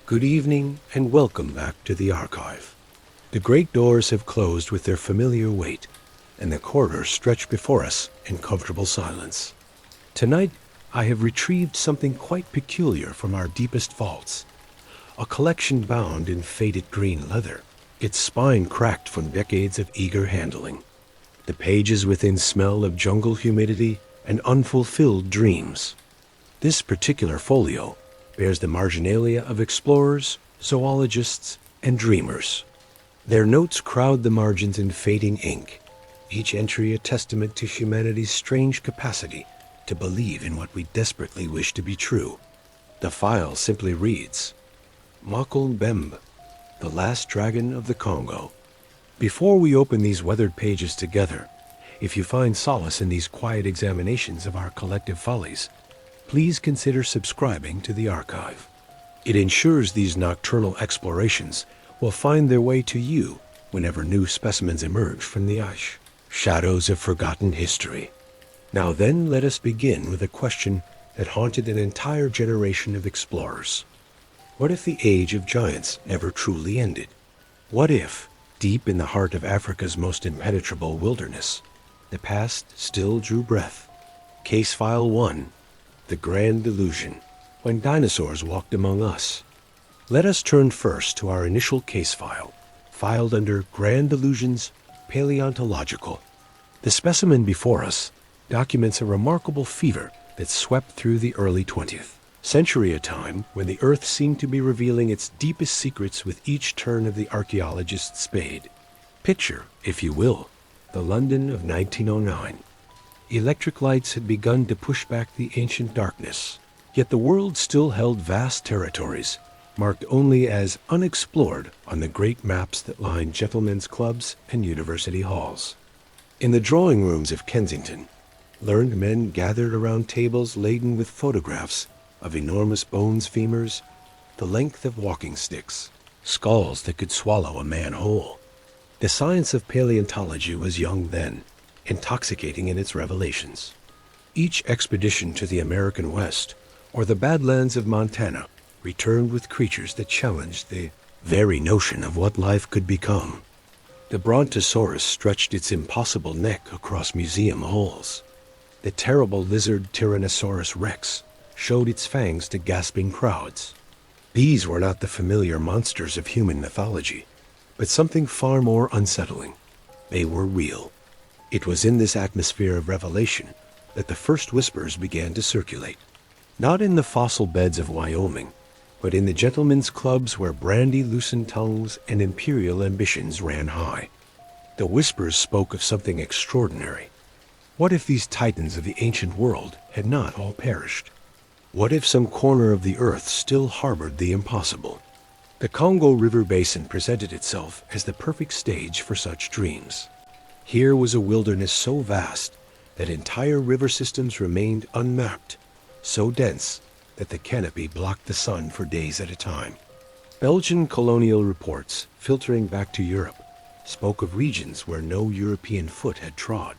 Good evening and welcome back to the archive. The great doors have closed with their familiar weight, and the corridors stretch before us in comfortable silence. Tonight, I have retrieved something quite peculiar from our deepest vaults. A collection bound in faded green leather, its spine cracked from decades of eager handling. The pages within smell of jungle humidity and unfulfilled dreams. This particular folio bears the marginalia of explorers, zoologists, and dreamers. Their notes crowd the margins in fading ink, each entry a testament to humanity's strange capacity to believe in what we desperately wish to be true. The file simply reads, Makol Bembe, the last dragon of the Congo. Before we open these weathered pages together, if you find solace in these quiet examinations of our collective follies, please consider subscribing to the archive. It ensures these nocturnal explorations will find their way to you whenever new specimens emerge from the ice. Shadows of forgotten history. Now then, let us begin with a question that haunted an entire generation of explorers. What if the age of giants never truly ended? What if, deep in the heart of Africa's most impenetrable wilderness, the past still drew breath? Case File 1. The Grand Delusion, when dinosaurs walked among us. Let us turn first to our initial case file, filed under Grand Delusions Paleontological. The specimen before us documents a remarkable fever that swept through the early 20th century, a time when the Earth seemed to be revealing its deepest secrets with each turn of the archaeologist's spade. Picture, if you will, the London of 1909. Electric lights had begun to push back the ancient darkness, yet the world still held vast territories, marked only as unexplored on the great maps that lined gentlemen's clubs and university halls. In the drawing rooms of Kensington, learned men gathered around tables laden with photographs of enormous bones femurs, the length of walking sticks, skulls that could swallow a man whole. The science of paleontology was young then, intoxicating in its revelations. Each expedition to the American West or the Badlands of Montana returned with creatures that challenged the very notion of what life could become. The Brontosaurus stretched its impossible neck across museum halls. The terrible lizard Tyrannosaurus rex showed its fangs to gasping crowds. These were not the familiar monsters of human mythology, but something far more unsettling. They were real. It was in this atmosphere of revelation that the first whispers began to circulate. Not in the fossil beds of Wyoming, but in the gentlemen's clubs where brandy-loosened tongues and imperial ambitions ran high. The whispers spoke of something extraordinary. What if these titans of the ancient world had not all perished? What if some corner of the earth still harbored the impossible? The Congo River Basin presented itself as the perfect stage for such dreams. Here was a wilderness so vast that entire river systems remained unmapped, so dense that the canopy blocked the sun for days at a time. Belgian colonial reports, filtering back to Europe, spoke of regions where no European foot had trod,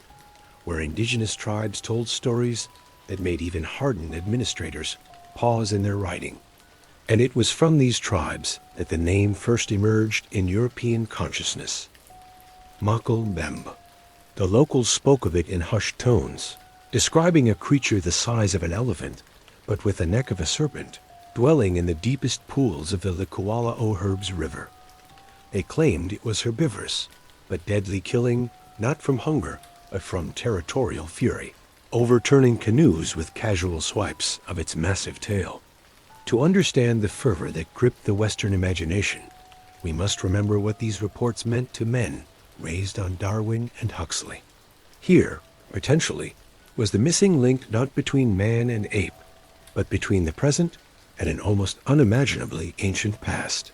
where indigenous tribes told stories that made even hardened administrators pause in their writing. And it was from these tribes that the name first emerged in European consciousness. Makol Bembe. The locals spoke of it in hushed tones, describing a creature the size of an elephant, but with the neck of a serpent, dwelling in the deepest pools of the Likuala-O'Herbs River. They claimed it was herbivorous, but deadly, killing not from hunger, but from territorial fury, overturning canoes with casual swipes of its massive tail. To understand the fervor that gripped the Western imagination, we must remember what these reports meant to men raised on Darwin and Huxley. Here, potentially, was the missing link not between man and ape, but between the present and an almost unimaginably ancient past.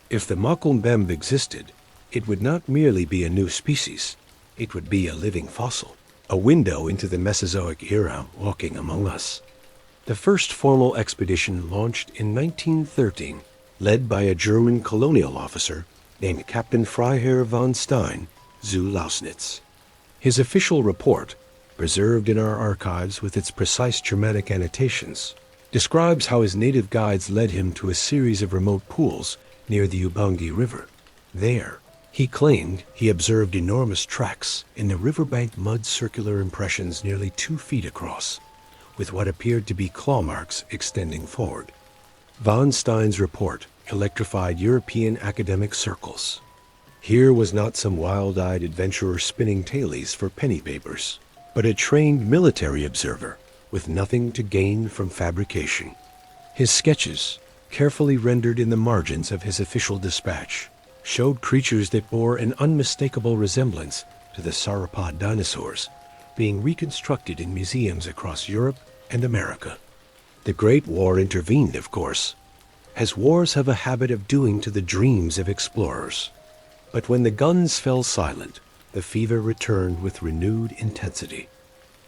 If the Makol Bembe existed, it would not merely be a new species, it would be a living fossil, a window into the Mesozoic era walking among us. The first formal expedition launched in 1913, led by a German colonial officer named Captain Freiherr von Stein zu Lausnitz. His official report, preserved in our archives with its precise Germanic annotations, describes how his native guides led him to a series of remote pools near the Ubangi River. There, he claimed he observed enormous tracks in the riverbank mud, circular impressions nearly 2 feet across, with what appeared to be claw marks extending forward. Von Stein's report electrified European academic circles. Here was not some wild-eyed adventurer spinning tailies for penny papers, but a trained military observer with nothing to gain from fabrication. His sketches, carefully rendered in the margins of his official dispatch, showed creatures that bore an unmistakable resemblance to the sauropod dinosaurs being reconstructed in museums across Europe and America. The Great War intervened, of course, as wars have a habit of doing to the dreams of explorers. But when the guns fell silent, the fever returned with renewed intensity.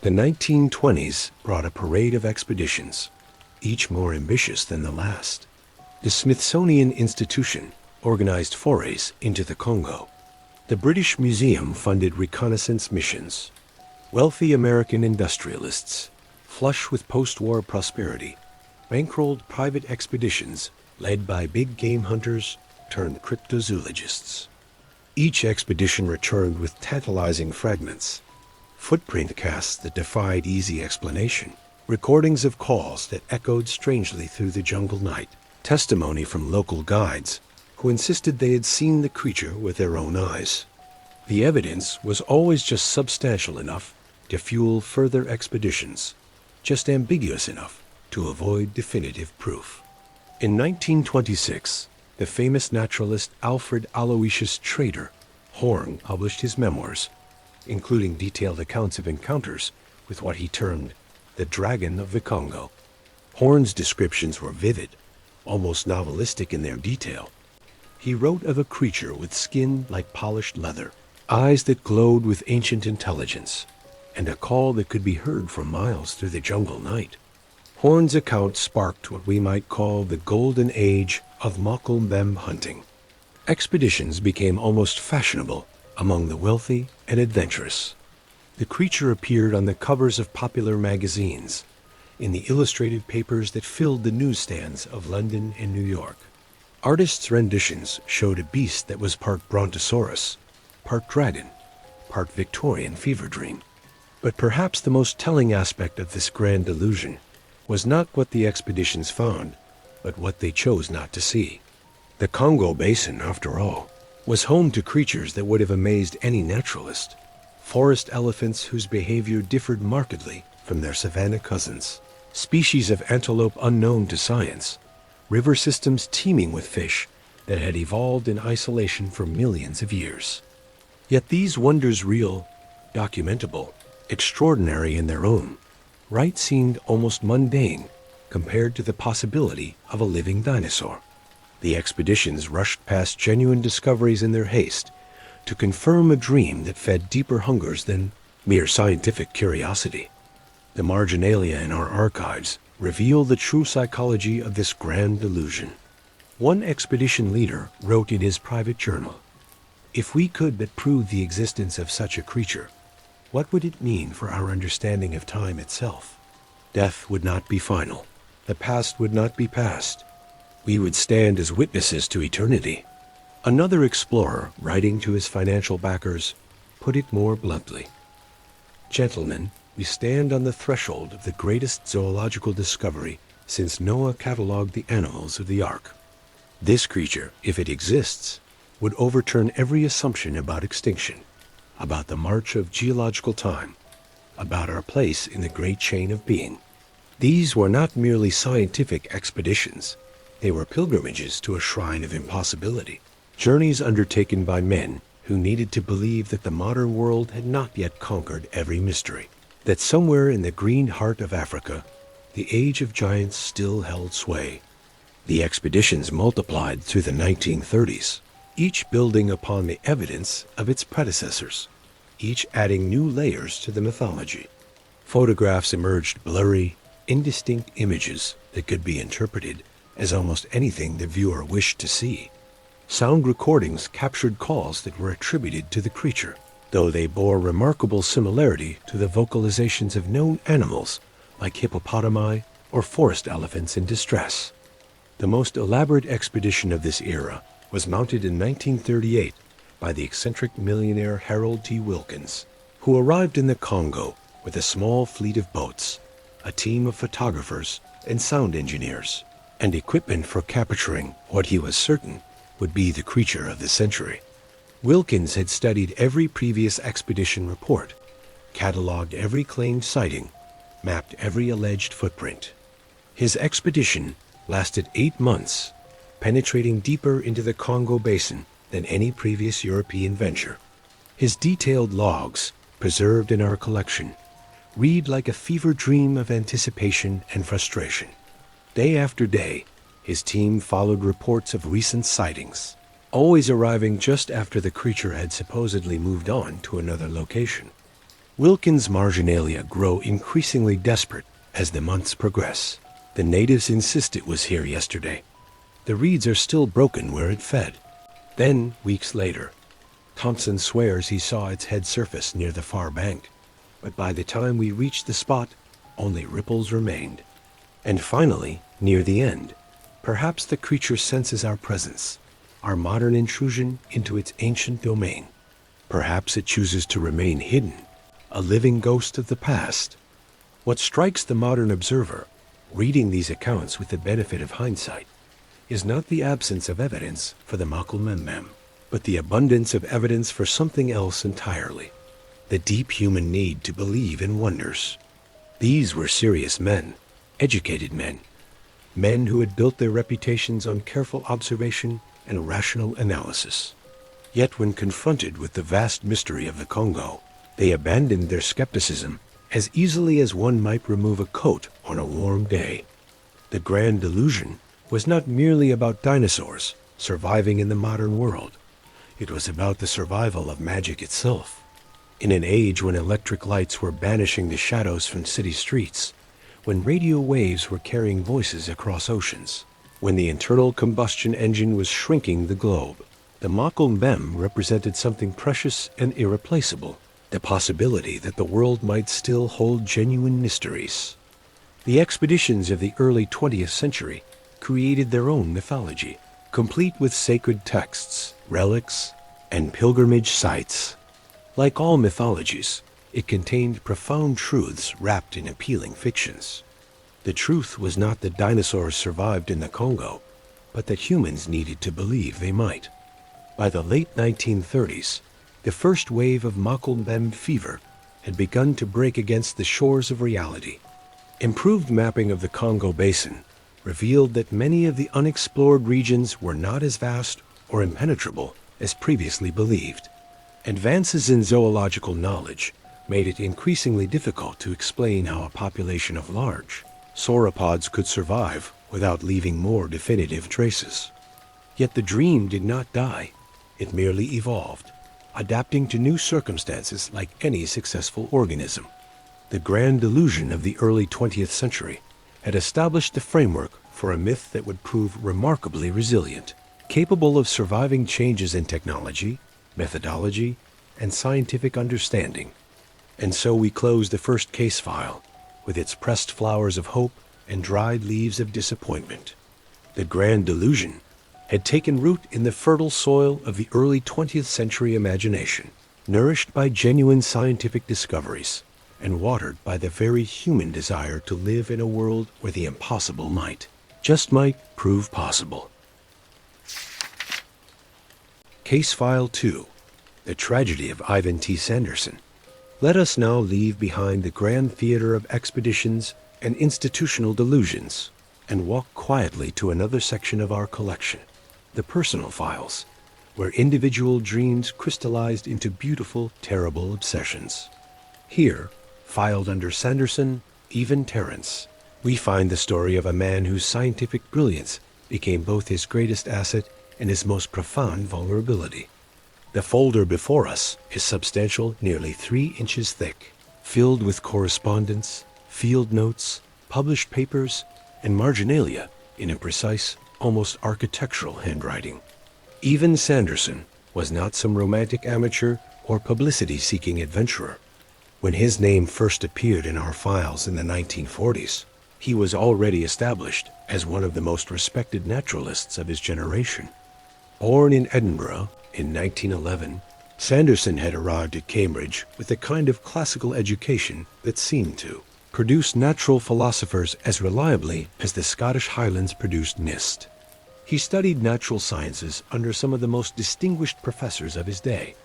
The 1920s brought a parade of expeditions, each more ambitious than the last. The Smithsonian Institution organized forays into the Congo. The British Museum funded reconnaissance missions. Wealthy American industrialists, flush with post-war prosperity, bankrolled private expeditions led by big game hunters turned cryptozoologists. Each expedition returned with tantalizing fragments, footprint casts that defied easy explanation, recordings of calls that echoed strangely through the jungle night, testimony from local guides who insisted they had seen the creature with their own eyes. The evidence was always just substantial enough to fuel further expeditions, just ambiguous enough to avoid definitive proof. In 1926, the famous naturalist Alfred Aloysius Trader Horn published his memoirs, including detailed accounts of encounters with what he termed the Dragon of the Congo. Horn's descriptions were vivid, almost novelistic in their detail. He wrote of a creature with skin like polished leather, eyes that glowed with ancient intelligence, and a call that could be heard for miles through the jungle night. Horn's account sparked what we might call the golden age of Mokelmem hunting. Expeditions became almost fashionable among the wealthy and adventurous. The creature appeared on the covers of popular magazines, in the illustrated papers that filled the newsstands of London and New York. Artists' renditions showed a beast that was part brontosaurus, part dragon, part Victorian fever dream. But perhaps the most telling aspect of this grand illusion was not what the expeditions found, but what they chose not to see. The Congo Basin, after all, was home to creatures that would have amazed any naturalist. Forest elephants whose behavior differed markedly from their savanna cousins, species of antelope unknown to science, river systems teeming with fish that had evolved in isolation for millions of years. Yet these wonders real, documentable, extraordinary in their own right seemed almost mundane compared to the possibility of a living dinosaur. The expeditions rushed past genuine discoveries in their haste to confirm a dream that fed deeper hungers than mere scientific curiosity. The marginalia in our archives reveal the true psychology of this grand illusion. One expedition leader wrote in his private journal, "If we could but prove the existence of such a creature, what would it mean for our understanding of time itself? Death would not be final. The past would not be past. We would stand as witnesses to eternity." Another explorer, writing to his financial backers, put it more bluntly. "Gentlemen, we stand on the threshold of the greatest zoological discovery since Noah cataloged the animals of the ark. This creature, if it exists, would overturn every assumption about extinction, about the march of geological time, about our place in the great chain of being." These were not merely scientific expeditions. They were pilgrimages to a shrine of impossibility, journeys undertaken by men who needed to believe that the modern world had not yet conquered every mystery, that somewhere in the green heart of Africa, the age of giants still held sway. The expeditions multiplied through the 1930s, each building upon the evidence of its predecessors, each adding new layers to the mythology. Photographs emerged blurry, indistinct images that could be interpreted as almost anything the viewer wished to see. Sound recordings captured calls that were attributed to the creature, though they bore remarkable similarity to the vocalizations of known animals like hippopotami or forest elephants in distress. The most elaborate expedition of this era was mounted in 1938 by the eccentric millionaire Harold T. Wilkins, who arrived in the Congo with a small fleet of boats, a team of photographers and sound engineers, and equipment for capturing what he was certain would be the creature of the century. Wilkins had studied every previous expedition report, cataloged every claimed sighting, mapped every alleged footprint. His expedition lasted 8 months, penetrating deeper into the Congo basin than any previous European venture. His detailed logs, preserved in our collection, read like a fever dream of anticipation and frustration. Day after day, his team followed reports of recent sightings, always arriving just after the creature had supposedly moved on to another location. Wilkins' marginalia grow increasingly desperate as the months progress. The natives insist it was here yesterday. The reeds are still broken where it fed. Then, weeks later, Thompson swears he saw its head surface near the far bank, but by the time we reached the spot, only ripples remained. And finally, near the end, perhaps the creature senses our presence, our modern intrusion into its ancient domain. Perhaps it chooses to remain hidden, a living ghost of the past. What strikes the modern observer, reading these accounts with the benefit of hindsight, is not the absence of evidence for the Makulmembem, but the abundance of evidence for something else entirely, the deep human need to believe in wonders. These were serious men, educated men, men who had built their reputations on careful observation and rational analysis. Yet when confronted with the vast mystery of the Congo, they abandoned their skepticism as easily as one might remove a coat on a warm day. The grand delusion was not merely about dinosaurs surviving in the modern world. It was about the survival of magic itself. In an age when electric lights were banishing the shadows from city streets, when radio waves were carrying voices across oceans, when the internal combustion engine was shrinking the globe, the Makulmembem represented something precious and irreplaceable, the possibility that the world might still hold genuine mysteries. The expeditions of the early 20th century created their own mythology, complete with sacred texts, relics, and pilgrimage sites. Like all mythologies, it contained profound truths wrapped in appealing fictions. The truth was not that dinosaurs survived in the Congo, but that humans needed to believe they might. By the late 1930s, the first wave of Makulmembem fever had begun to break against the shores of reality. Improved mapping of the Congo basin revealed that many of the unexplored regions were not as vast or impenetrable as previously believed. Advances in zoological knowledge made it increasingly difficult to explain how a population of large sauropods could survive without leaving more definitive traces. Yet the dream did not die. It merely evolved, adapting to new circumstances like any successful organism. The grand delusion of the early 20th century had established the framework for a myth that would prove remarkably resilient, capable of surviving changes in technology, methodology, and scientific understanding. And so we close the first case file with its pressed flowers of hope and dried leaves of disappointment. The grand delusion had taken root in the fertile soil of the early 20th century imagination, nourished by genuine scientific discoveries, and watered by the very human desire to live in a world where the impossible just might prove possible. Case File 2, The Tragedy of Ivan T. Sanderson. Let us now leave behind the grand theater of expeditions and institutional delusions and walk quietly to another section of our collection, the personal files, where individual dreams crystallized into beautiful, terrible obsessions. Here, filed under Sanderson, Evan Terrence, we find the story of a man whose scientific brilliance became both his greatest asset and his most profound vulnerability. The folder before us is substantial, nearly 3 inches thick, filled with correspondence, field notes, published papers, and marginalia in a precise, almost architectural handwriting. Evan Sanderson was not some romantic amateur or publicity-seeking adventurer. When his name first appeared in our files in the 1940s, He was already established as one of the most respected naturalists of his generation. Born in Edinburgh in 1911, Sanderson had arrived at Cambridge with a kind of classical education that seemed to produce natural philosophers as reliably as the Scottish Highlands produced mist. He studied natural sciences under some of the most distinguished professors of his day,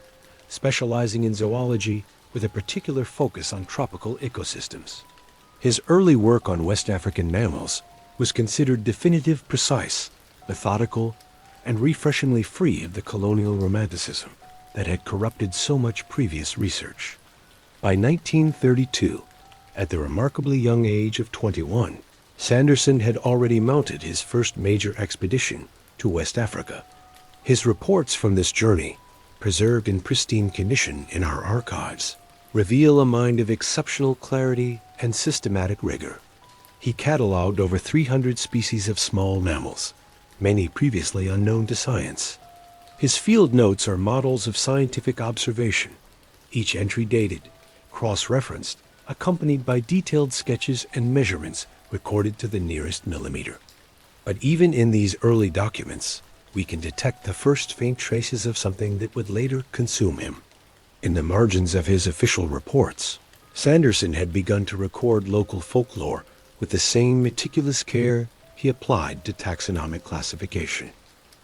specializing in zoology with a particular focus on tropical ecosystems. His early work on West African mammals was considered definitive, precise, methodical, and refreshingly free of the colonial romanticism that had corrupted so much previous research. By 1932, at the remarkably young age of 21, Sanderson had already mounted his first major expedition to West Africa. His reports from this journey, preserved in pristine condition in our archives, reveal a mind of exceptional clarity and systematic rigor. He catalogued over 300 species of small mammals, many previously unknown to science. His field notes are models of scientific observation, each entry dated, cross-referenced, accompanied by detailed sketches and measurements recorded to the nearest millimeter. But even in these early documents, we can detect the first faint traces of something that would later consume him. In the margins of his official reports, Sanderson had begun to record local folklore with the same meticulous care he applied to taxonomic classification.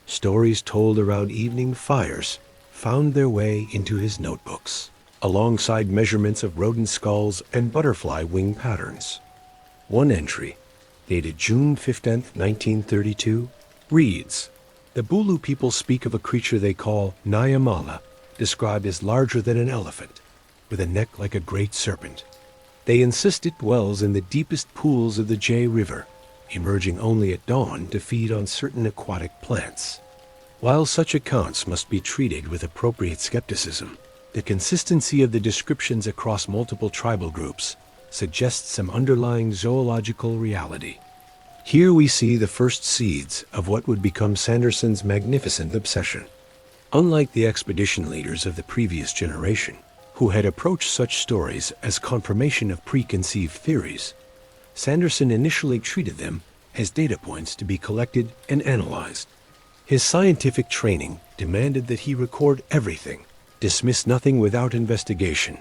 Stories told around evening fires found their way into his notebooks, alongside measurements of rodent skulls and butterfly wing patterns. One entry, dated June 15, 1932, reads, "The Bulu people speak of a creature they call Nyamala, described as larger than an elephant, with a neck like a great serpent. They insist it dwells in the deepest pools of the Jay River, emerging only at dawn to feed on certain aquatic plants. While such accounts must be treated with appropriate skepticism, the consistency of the descriptions across multiple tribal groups suggests some underlying zoological reality." Here we see the first seeds of what would become Sanderson's magnificent obsession. Unlike the expedition leaders of the previous generation, who had approached such stories as confirmation of preconceived theories, Sanderson initially treated them as data points to be collected and analyzed. His scientific training demanded that he record everything, dismiss nothing without investigation,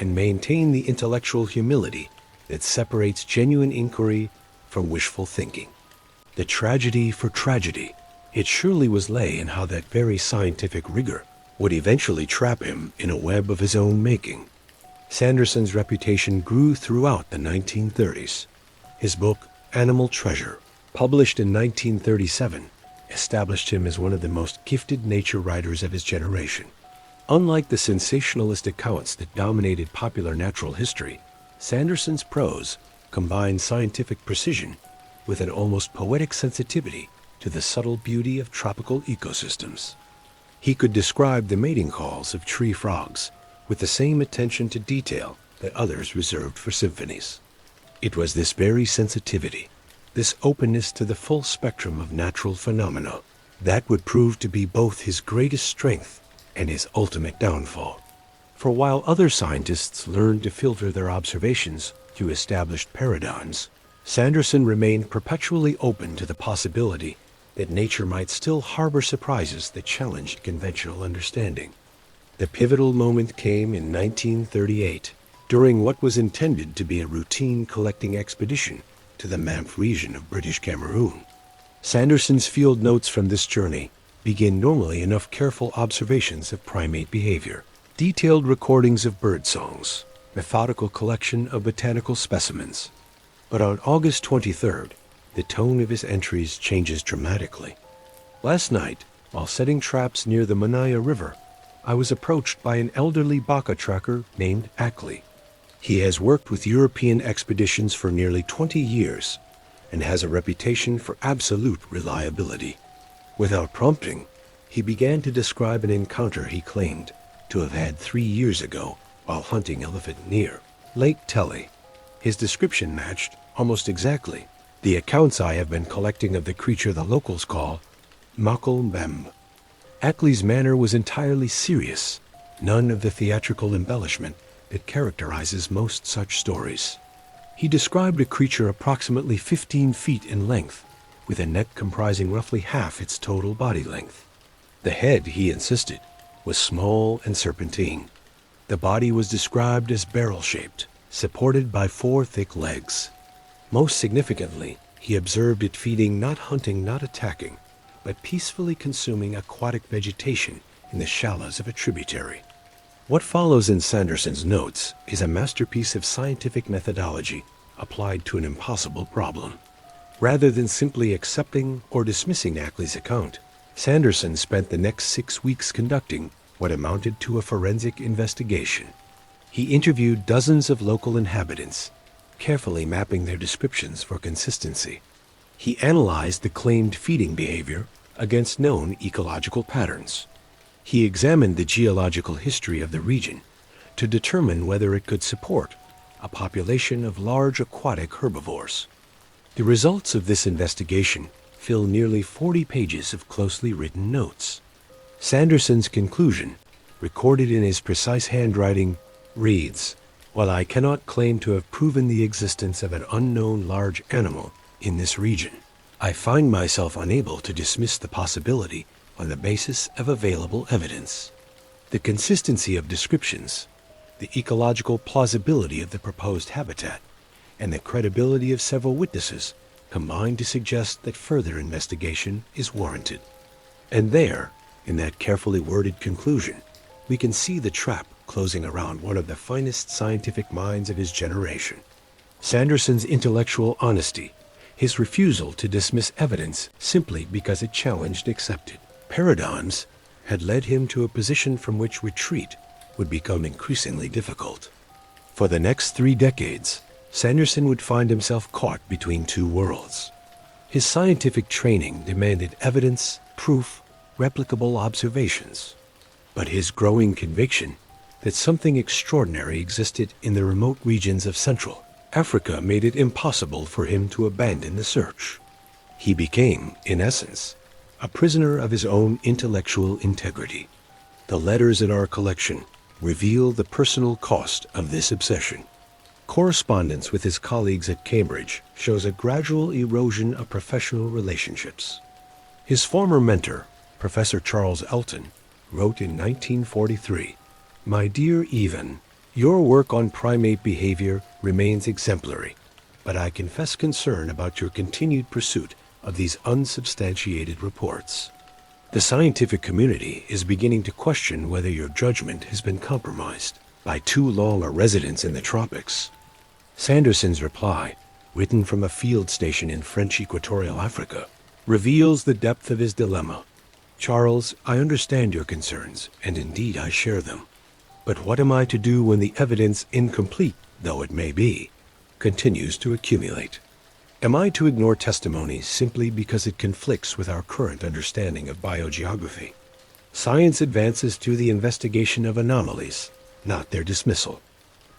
and maintain the intellectual humility that separates genuine inquiry from wishful thinking. The tragedy for tragedy, it surely was lay in how that very scientific rigor would eventually trap him in a web of his own making. Sanderson's reputation grew throughout the 1930s. His book, Animal Treasure, published in 1937, established him as one of the most gifted nature writers of his generation. Unlike the sensationalist accounts that dominated popular natural history, Sanderson's prose combined scientific precision with an almost poetic sensitivity to the subtle beauty of tropical ecosystems. He could describe the mating calls of tree frogs with the same attention to detail that others reserved for symphonies. It was this very sensitivity, this openness to the full spectrum of natural phenomena, that would prove to be both his greatest strength and his ultimate downfall. For while other scientists learned to filter their observations through established paradigms, Sanderson remained perpetually open to the possibility that nature might still harbor surprises that challenged conventional understanding. The pivotal moment came in 1938, during what was intended to be a routine collecting expedition to the Mamf region of British Cameroon. Sanderson's field notes from this journey begin normally enough careful observations of primate behavior, detailed recordings of bird songs, methodical collection of botanical specimens. But on August 23rd, the tone of his entries changes dramatically. "Last night, while setting traps near the Manaya River, I was approached by an elderly baka tracker named Ackley. He has worked with European expeditions for nearly 20 years and has a reputation for absolute reliability. Without prompting, he began to describe an encounter he claimed to have had 3 years ago while hunting elephant near Lake Telly. His description matched, almost exactly, the accounts I have been collecting of the creature the locals call Makol Mbem. Ackley's manner was entirely serious, none of the theatrical embellishment that characterizes most such stories. He described a creature approximately 15 feet in length, with a neck comprising roughly half its total body length. The head, he insisted, was small and serpentine. The body was described as barrel-shaped, supported by 4 thick legs. Most significantly, he observed it feeding, not hunting, not attacking, but peacefully consuming aquatic vegetation in the shallows of a tributary. What follows in Sanderson's notes is a masterpiece of scientific methodology applied to an impossible problem. Rather than simply accepting or dismissing Ackley's account, Sanderson spent the next 6 weeks conducting what amounted to a forensic investigation. He interviewed dozens of local inhabitants, carefully mapping their descriptions for consistency. He analyzed the claimed feeding behavior against known ecological patterns. He examined the geological history of the region to determine whether it could support a population of large aquatic herbivores. The results of this investigation fill nearly 40 pages of closely written notes. Sanderson's conclusion, recorded in his precise handwriting, reads, "While I cannot claim to have proven the existence of an unknown large animal in this region, I find myself unable to dismiss the possibility on the basis of available evidence. The consistency of descriptions, the ecological plausibility of the proposed habitat, and the credibility of several witnesses combine to suggest that further investigation is warranted." And there, in that carefully worded conclusion, we can see the trap closing around one of the finest scientific minds of his generation. Sanderson's intellectual honesty, his refusal to dismiss evidence simply because it challenged accepted paradigms, had led him to a position from which retreat would become increasingly difficult. For the next 3 decades, Sanderson would find himself caught between 2 worlds. His scientific training demanded evidence, proof, replicable observations. But his growing conviction that something extraordinary existed in the remote regions of Central Africa made it impossible for him to abandon the search. He became, in essence, a prisoner of his own intellectual integrity. The letters in our collection reveal the personal cost of this obsession. Correspondence with his colleagues at Cambridge shows a gradual erosion of professional relationships. His former mentor, Professor Charles Elton, wrote in 1943, "My dear Evan, your work on primate behavior remains exemplary, but I confess concern about your continued pursuit of these unsubstantiated reports. The scientific community is beginning to question whether your judgment has been compromised by too long a residence in the tropics." Sanderson's reply, written from a field station in French Equatorial Africa, reveals the depth of his dilemma. "Charles, I understand your concerns, and indeed I share them. But what am I to do when the evidence, incomplete though it may be, continues to accumulate? Am I to ignore testimony simply because it conflicts with our current understanding of biogeography? Science advances through the investigation of anomalies, not their dismissal."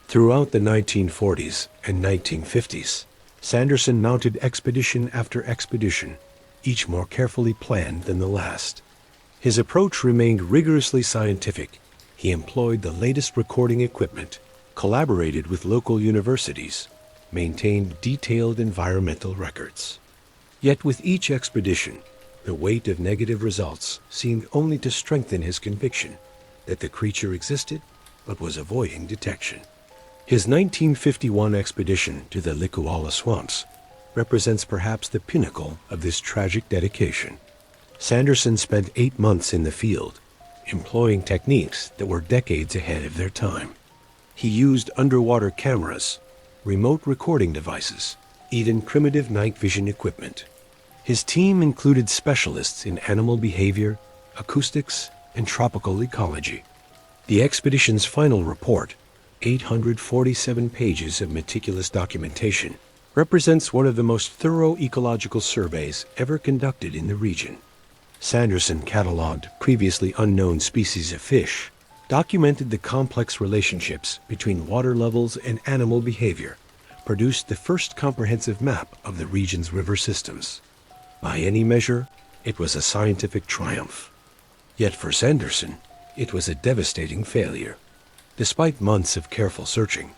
Throughout the 1940s and 1950s, Sanderson mounted expedition after expedition, each more carefully planned than the last. His approach remained rigorously scientific. He employed the latest recording equipment, collaborated with local universities, maintained detailed environmental records. Yet with each expedition, the weight of negative results seemed only to strengthen his conviction that the creature existed but was avoiding detection. His 1951 expedition to the Likuala swamps represents perhaps the pinnacle of this tragic dedication. Sanderson spent 8 months in the field, employing techniques that were decades ahead of their time. He used underwater cameras, remote recording devices, even primitive night vision equipment. His team included specialists in animal behavior, acoustics, and tropical ecology. The expedition's final report, 847 pages of meticulous documentation, represents one of the most thorough ecological surveys ever conducted in the region. Sanderson cataloged previously unknown species of fish, documented the complex relationships between water levels and animal behavior, produced the first comprehensive map of the region's river systems. By any measure, it was a scientific triumph. Yet for Sanderson, it was a devastating failure. Despite months of careful searching,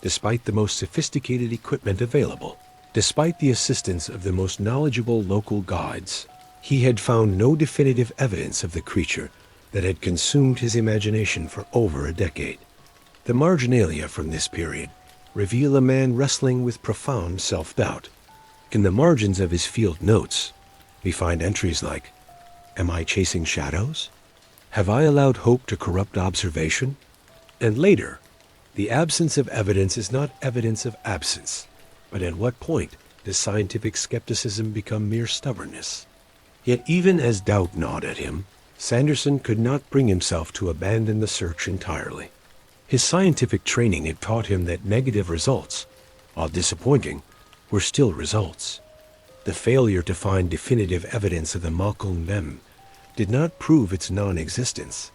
despite the most sophisticated equipment available, despite the assistance of the most knowledgeable local guides, he had found no definitive evidence of the creature that had consumed his imagination for over a decade. The marginalia from this period reveal a man wrestling with profound self-doubt. In the margins of his field notes, we find entries like, "Am I chasing shadows? Have I allowed hope to corrupt observation?" And later, "The absence of evidence is not evidence of absence, but at what point does scientific skepticism become mere stubbornness?" Yet even as doubt gnawed at him, Sanderson could not bring himself to abandon the search entirely. His scientific training had taught him that negative results, while disappointing, were still results. The failure to find definitive evidence of the Malcolm Mem did not prove its non-existence.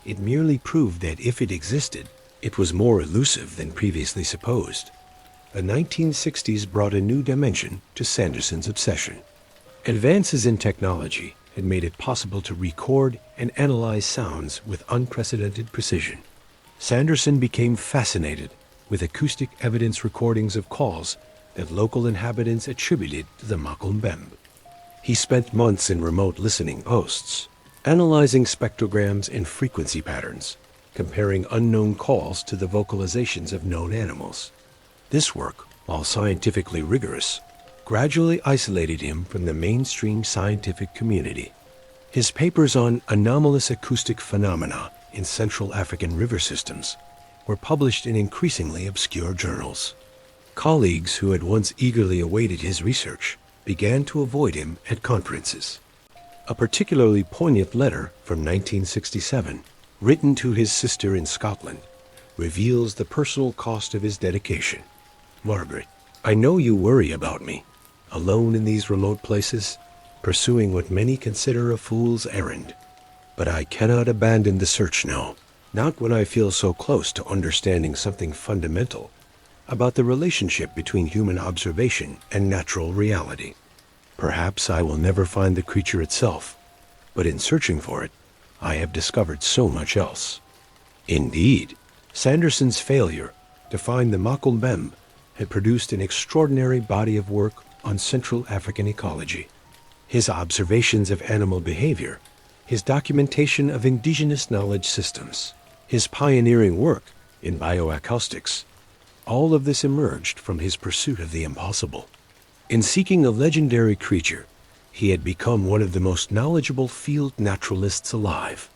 It merely proved that if it existed, it was more elusive than previously supposed. The 1960s brought a new dimension to Sanderson's obsession. Advances in technology had made it possible to record and analyze sounds with unprecedented precision. Sanderson became fascinated with acoustic evidence recordings of calls that local inhabitants attributed to the Makumbembe. He spent months in remote listening posts, analyzing spectrograms and frequency patterns, comparing unknown calls to the vocalizations of known animals. This work, while scientifically rigorous, gradually isolated him from the mainstream scientific community. His papers on anomalous acoustic phenomena in Central African river systems were published in increasingly obscure journals. Colleagues who had once eagerly awaited his research began to avoid him at conferences. A particularly poignant letter from 1967, written to his sister in Scotland, reveals the personal cost of his dedication. "Margaret, I know you worry about me, alone in these remote places, pursuing what many consider a fool's errand. But I cannot abandon the search now, not when I feel so close to understanding something fundamental about the relationship between human observation and natural reality. Perhaps I will never find the creature itself, but in searching for it, I have discovered so much else." Indeed, Sanderson's failure to find the Makumbembe had produced an extraordinary body of work on Central African ecology. His observations of animal behavior, his documentation of indigenous knowledge systems, his pioneering work in bioacoustics, all of this emerged from his pursuit of the impossible. In seeking a legendary creature, he had become one of the most knowledgeable field naturalists alive.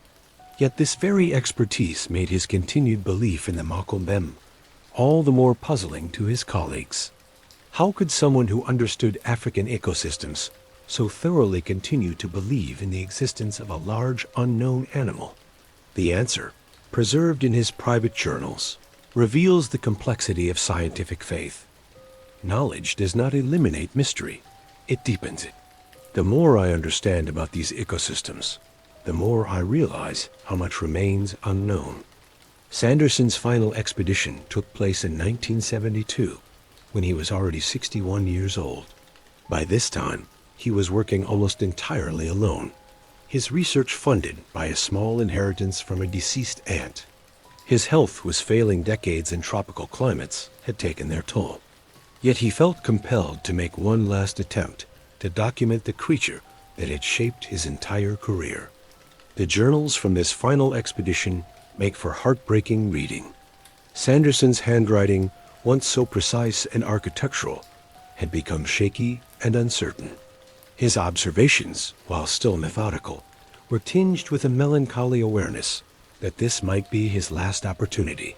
Yet this very expertise made his continued belief in the Makumbembe all the more puzzling to his colleagues. How could someone who understood African ecosystems so thoroughly continue to believe in the existence of a large unknown animal? The answer, preserved in his private journals, reveals the complexity of scientific faith. Knowledge does not eliminate mystery, it deepens it. The more I understand about these ecosystems, the more I realize how much remains unknown. Sanderson's final expedition took place in 1972, when he was already 61 years old. By this time, he was working almost entirely alone, his research funded by a small inheritance from a deceased aunt. His health was failing. Decades in tropical climates had taken their toll. Yet he felt compelled to make one last attempt to document the creature that had shaped his entire career. The journals from this final expedition make for heartbreaking reading. Sanderson's handwriting, once so precise and architectural, had become shaky and uncertain. His observations, while still methodical, were tinged with a melancholy awareness that this might be his last opportunity.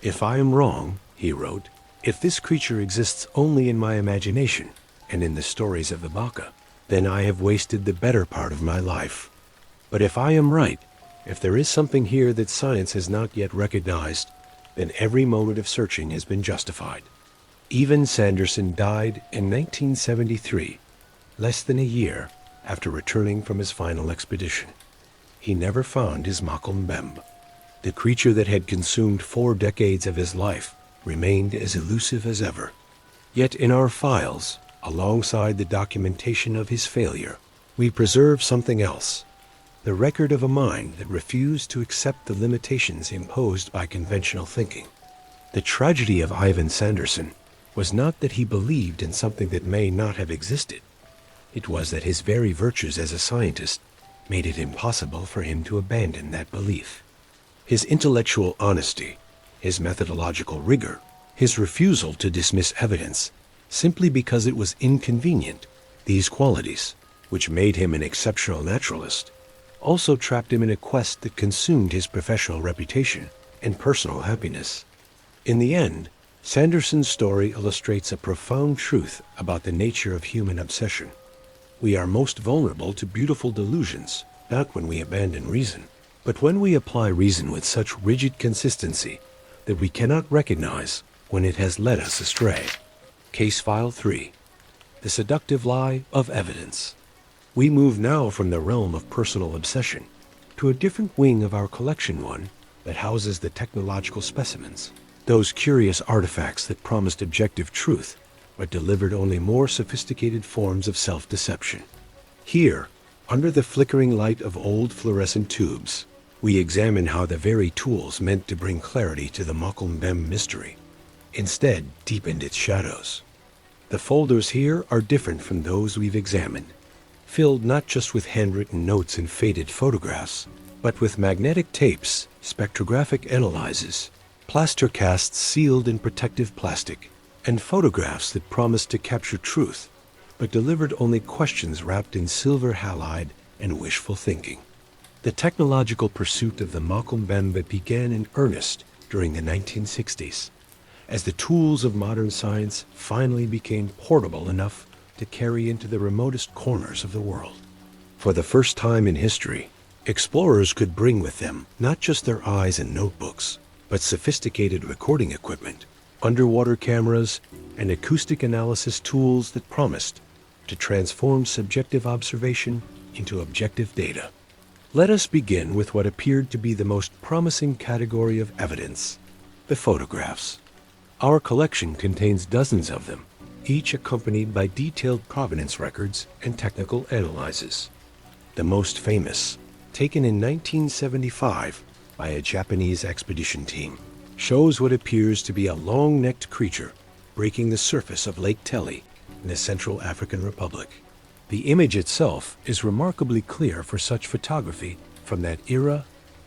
"If I am wrong," he wrote, "if this creature exists only in my imagination and in the stories of the Baka, then I have wasted the better part of my life. But if I am right, if there is something here that science has not yet recognized, then every moment of searching has been justified." Even Sanderson died in 1973, less than a year after returning from his final expedition. He never found his Makumbembe. The creature that had consumed 4 decades of his life remained as elusive as ever. Yet in our files, alongside the documentation of his failure, we preserve something else: the record of a mind that refused to accept the limitations imposed by conventional thinking. The tragedy of Ivan Sanderson was not that he believed in something that may not have existed. It was that his very virtues as a scientist made it impossible for him to abandon that belief. His intellectual honesty, his methodological rigor, his refusal to dismiss evidence simply because it was inconvenient, these qualities, which made him an exceptional naturalist, also trapped him in a quest that consumed his professional reputation and personal happiness. In the end, Sanderson's story illustrates a profound truth about the nature of human obsession. We are most vulnerable to beautiful delusions, not when we abandon reason, but when we apply reason with such rigid consistency that we cannot recognize when it has led us astray. Case File 3. The Seductive Lie of Evidence. We move now from the realm of personal obsession to a different wing of our collection, one that houses the technological specimens, those curious artifacts that promised objective truth but delivered only more sophisticated forms of self-deception. Here, under the flickering light of old fluorescent tubes, we examine how the very tools meant to bring clarity to the Mokumbem mystery instead deepened its shadows. The folders here are different from those we've examined, filled not just with handwritten notes and faded photographs, but with magnetic tapes, spectrographic analyses, plaster casts sealed in protective plastic, and photographs that promised to capture truth, but delivered only questions wrapped in silver halide and wishful thinking. The technological pursuit of the Mokumbembe began in earnest during the 1960s, as the tools of modern science finally became portable enough to carry into the remotest corners of the world. For the first time in history, explorers could bring with them not just their eyes and notebooks, but sophisticated recording equipment, underwater cameras, and acoustic analysis tools that promised to transform subjective observation into objective data. Let us begin with what appeared to be the most promising category of evidence, the photographs. Our collection contains dozens of them, each accompanied by detailed provenance records and technical analyses. The most famous, taken in 1975 by a Japanese expedition team, shows what appears to be a long-necked creature breaking the surface of Lake Tele in the Central African Republic. The image itself is remarkably clear for such photography from that era,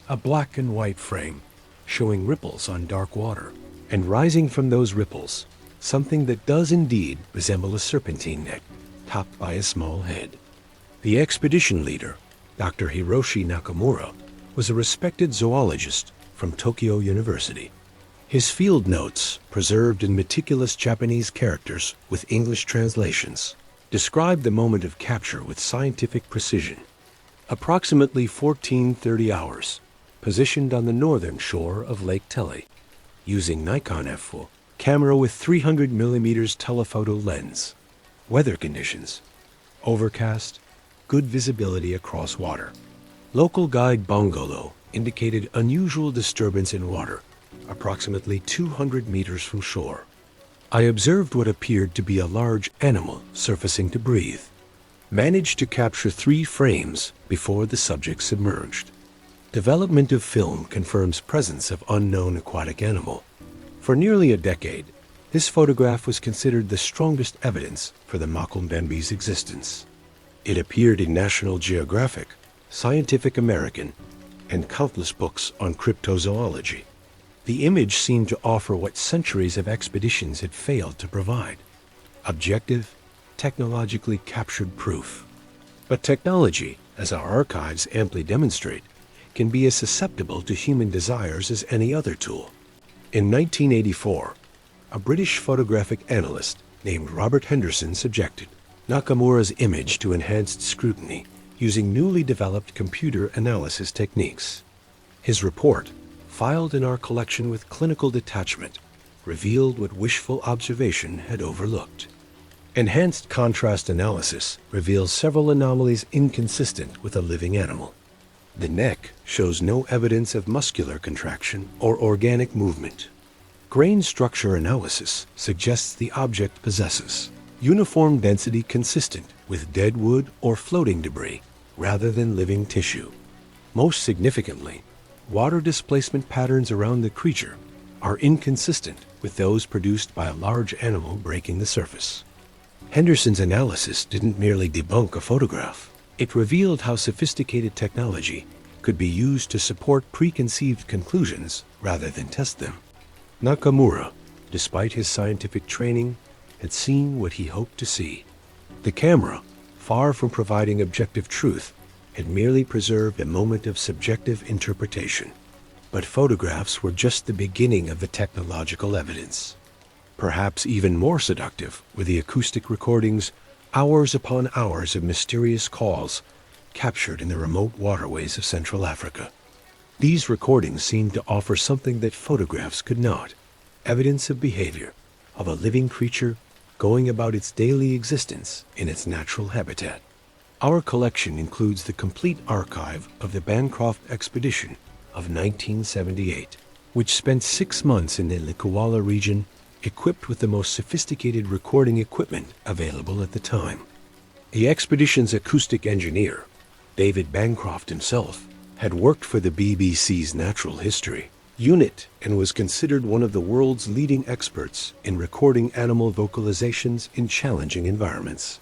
a black and white frame showing ripples on dark water, and rising from those ripples, something that does indeed resemble a serpentine neck topped by a small head. The expedition leader, Dr. Hiroshi Nakamura, was a respected zoologist from Tokyo University. His field notes, preserved in meticulous Japanese characters with English translations, describe the moment of capture with scientific precision. Approximately 1430 hours, positioned on the northern shore of Lake Tele, using Nikon f4 camera with 300mm telephoto lens. Weather conditions: overcast, good visibility across water. Local guide Bongolo indicated unusual disturbance in water, approximately 200 meters from shore. I observed what appeared to be a large animal surfacing to breathe. Managed to capture 3 frames before the subject submerged. Development of film confirms presence of unknown aquatic animal. For nearly a decade, this photograph was considered the strongest evidence for the Mokumbembe's existence. It appeared in National Geographic, Scientific American, and countless books on cryptozoology. The image seemed to offer what centuries of expeditions had failed to provide: objective, technologically captured proof. But technology, as our archives amply demonstrate, can be as susceptible to human desires as any other tool. In 1984, a British photographic analyst named Robert Henderson subjected Nakamura's image to enhanced scrutiny using newly developed computer analysis techniques. His report, filed in our collection with clinical detachment, revealed what wishful observation had overlooked. Enhanced contrast analysis reveals several anomalies inconsistent with a living animal. The neck shows no evidence of muscular contraction or organic movement. Grain structure analysis suggests the object possesses uniform density consistent with dead wood or floating debris rather than living tissue. Most significantly, water displacement patterns around the creature are inconsistent with those produced by a large animal breaking the surface. Henderson's analysis didn't merely debunk a photograph. It revealed how sophisticated technology could be used to support preconceived conclusions rather than test them. Nakamura, despite his scientific training, had seen what he hoped to see. The camera, far from providing objective truth, had merely preserved a moment of subjective interpretation. But photographs were just the beginning of the technological evidence. Perhaps even more seductive were the acoustic recordings, hours upon hours of mysterious calls captured in the remote waterways of Central Africa. These recordings seemed to offer something that photographs could not: evidence of behavior, of a living creature going about its daily existence in its natural habitat. Our collection includes the complete archive of the Bancroft expedition of 1978, which spent 6 months in the Likuala region, equipped with the most sophisticated recording equipment available at the time. The expedition's acoustic engineer, David Bancroft himself, had worked for the BBC's Natural History Unit and was considered one of the world's leading experts in recording animal vocalizations in challenging environments.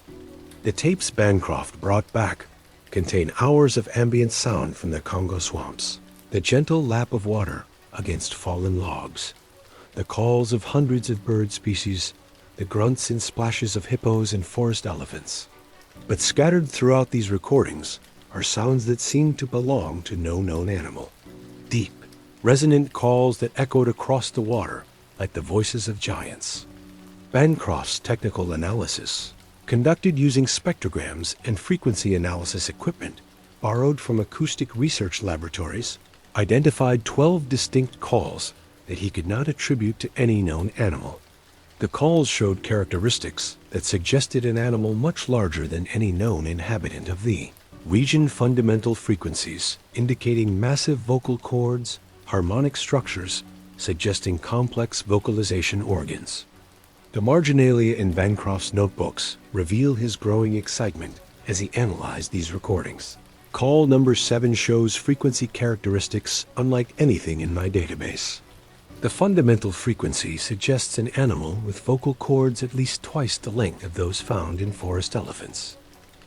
The tapes Bancroft brought back contain hours of ambient sound from the Congo swamps, the gentle lap of water against fallen logs, the calls of hundreds of bird species, the grunts and splashes of hippos and forest elephants. But scattered throughout these recordings are sounds that seem to belong to no known animal. Deep, resonant calls that echoed across the water like the voices of giants. Bancroft's technical analysis, conducted using spectrograms and frequency analysis equipment borrowed from acoustic research laboratories, identified 12 distinct calls that he could not attribute to any known animal. The calls showed characteristics that suggested an animal much larger than any known inhabitant of the region. Fundamental frequencies indicating massive vocal cords, harmonic structures suggesting complex vocalization organs. The marginalia in Bancroft's notebooks reveal his growing excitement as he analyzed these recordings. Call number 7 shows frequency characteristics unlike anything in my database. The fundamental frequency suggests an animal with vocal cords at least twice the length of those found in forest elephants.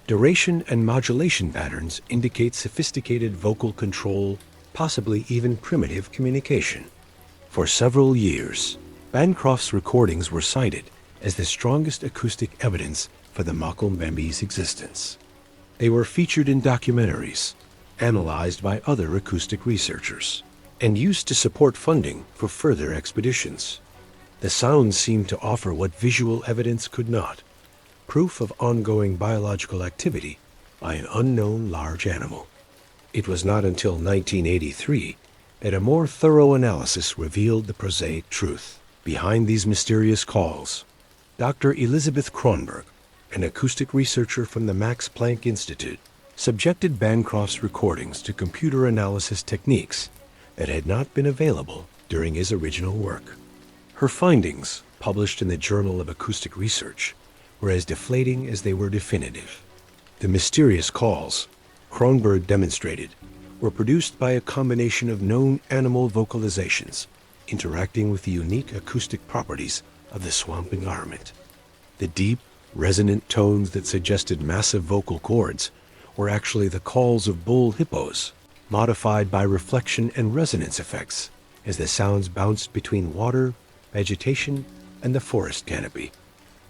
Duration and modulation patterns indicate sophisticated vocal control, possibly even primitive communication. For several years, Bancroft's recordings were cited as the strongest acoustic evidence for the Makombembe's existence. They were featured in documentaries, analyzed by other acoustic researchers, and used to support funding for further expeditions. The sounds seemed to offer what visual evidence could not: proof of ongoing biological activity by an unknown large animal. It was not until 1983 that a more thorough analysis revealed the prosaic truth. Behind these mysterious calls, Dr. Elizabeth Kronberg, an acoustic researcher from the Max Planck Institute, subjected Bancroft's recordings to computer analysis techniques that had not been available during his original work. Her findings, published in the Journal of Acoustic Research, were as deflating as they were definitive. The mysterious calls, Kronberg demonstrated, were produced by a combination of known animal vocalizations interacting with the unique acoustic properties of the swamp environment. The deep, resonant tones that suggested massive vocal cords were actually the calls of bull hippos, modified by reflection and resonance effects as the sounds bounced between water, vegetation, and the forest canopy.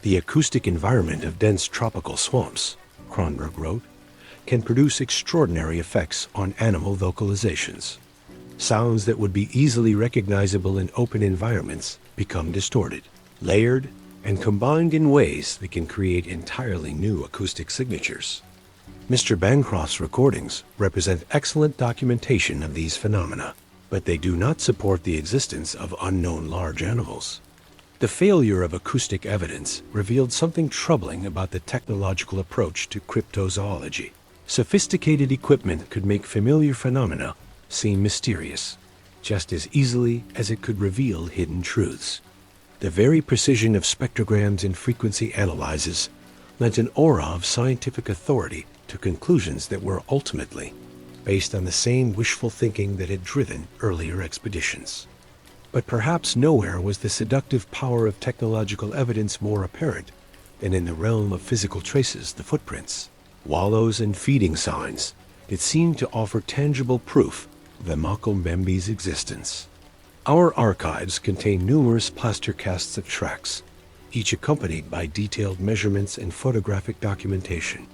The acoustic environment of dense tropical swamps, Kronberg wrote, can produce extraordinary effects on animal vocalizations. Sounds that would be easily recognizable in open environments become distorted, layered, and combined in ways that can create entirely new acoustic signatures. Mr. Bancroft's recordings represent excellent documentation of these phenomena, but they do not support the existence of unknown large animals. The failure of acoustic evidence revealed something troubling about the technological approach to cryptozoology. Sophisticated equipment could make familiar phenomena seem mysterious, just as easily as it could reveal hidden truths. The very precision of spectrograms and frequency analyses lent an aura of scientific authority to conclusions that were ultimately based on the same wishful thinking that had driven earlier expeditions. But perhaps nowhere was the seductive power of technological evidence more apparent than in the realm of physical traces, the footprints, wallows, and feeding signs that seemed to offer tangible proof of the Makombembe's existence. Our archives contain numerous plaster casts of tracks, each accompanied by detailed measurements and photographic documentation.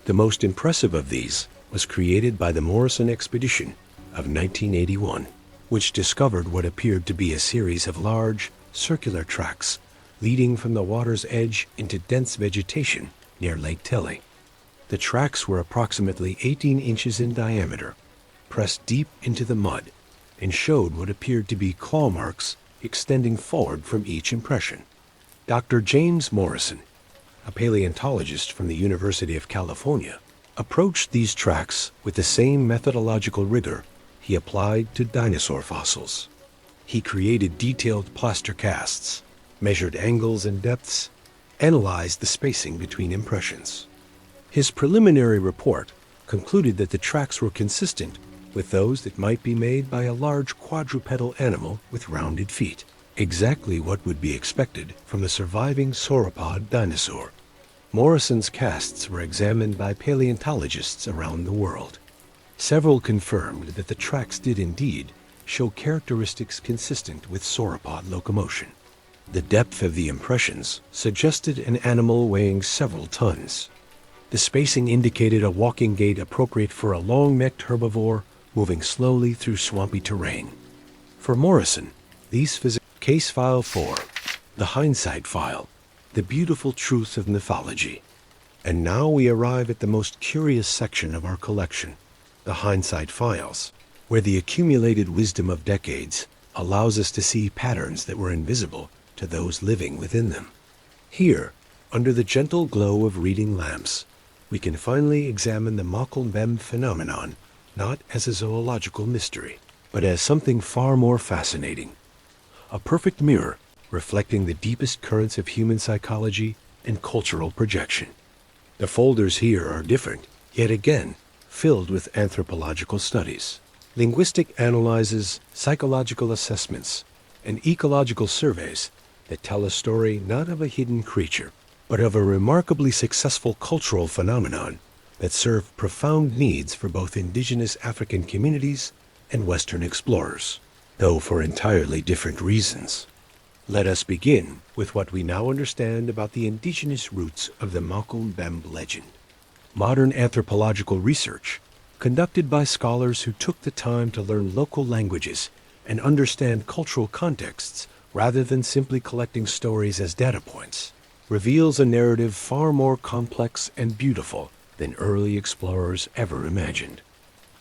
The most impressive of these was created by the Morrison expedition of 1981, which discovered what appeared to be a series of large, circular tracks leading from the water's edge into dense vegetation near Lake Telly. The tracks were approximately 18 inches in diameter, pressed deep into the mud, and showed what appeared to be claw marks extending forward from each impression. Dr. James Morrison, a paleontologist from the University of California, approached these tracks with the same methodological rigor he applied to dinosaur fossils. He created detailed plaster casts, measured angles and depths, analyzed the spacing between impressions. His preliminary report concluded that the tracks were consistent with those that might be made by a large quadrupedal animal with rounded feet, exactly what would be expected from the surviving sauropod dinosaur. Morrison's casts were examined by paleontologists around the world. Several confirmed that the tracks did indeed show characteristics consistent with sauropod locomotion. The depth of the impressions suggested an animal weighing several tons. The spacing indicated a walking gait appropriate for a long-necked herbivore moving slowly through swampy terrain. For Morrison, these physics... Case File 4, the Hindsight File, the beautiful truth of mythology. And now we arrive at the most curious section of our collection, the Hindsight Files, where the accumulated wisdom of decades allows us to see patterns that were invisible to those living within them. Here, under the gentle glow of reading lamps, we can finally examine the Makombem phenomenon not as a zoological mystery, but as something far more fascinating. A perfect mirror reflecting the deepest currents of human psychology and cultural projection. The folders here are different, yet again, filled with anthropological studies, linguistic analyses, psychological assessments, and ecological surveys that tell a story not of a hidden creature, but of a remarkably successful cultural phenomenon that served profound needs for both indigenous African communities and Western explorers, though for entirely different reasons. Let us begin with what we now understand about the indigenous roots of the Makombem legend. Modern anthropological research, conducted by scholars who took the time to learn local languages and understand cultural contexts rather than simply collecting stories as data points, reveals a narrative far more complex and beautiful than early explorers ever imagined.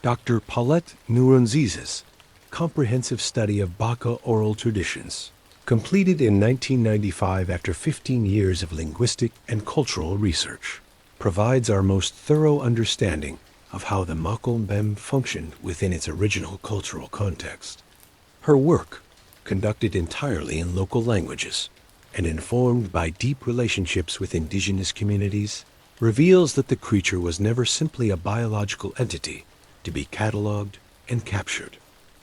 Dr. Paulette Nkurunziza's comprehensive study of Baka oral traditions, completed in 1995 after 15 years of linguistic and cultural research, provides our most thorough understanding of how the Makombem functioned within its original cultural context. Her work, conducted entirely in local languages and informed by deep relationships with indigenous communities, reveals that the creature was never simply a biological entity to be catalogued and captured.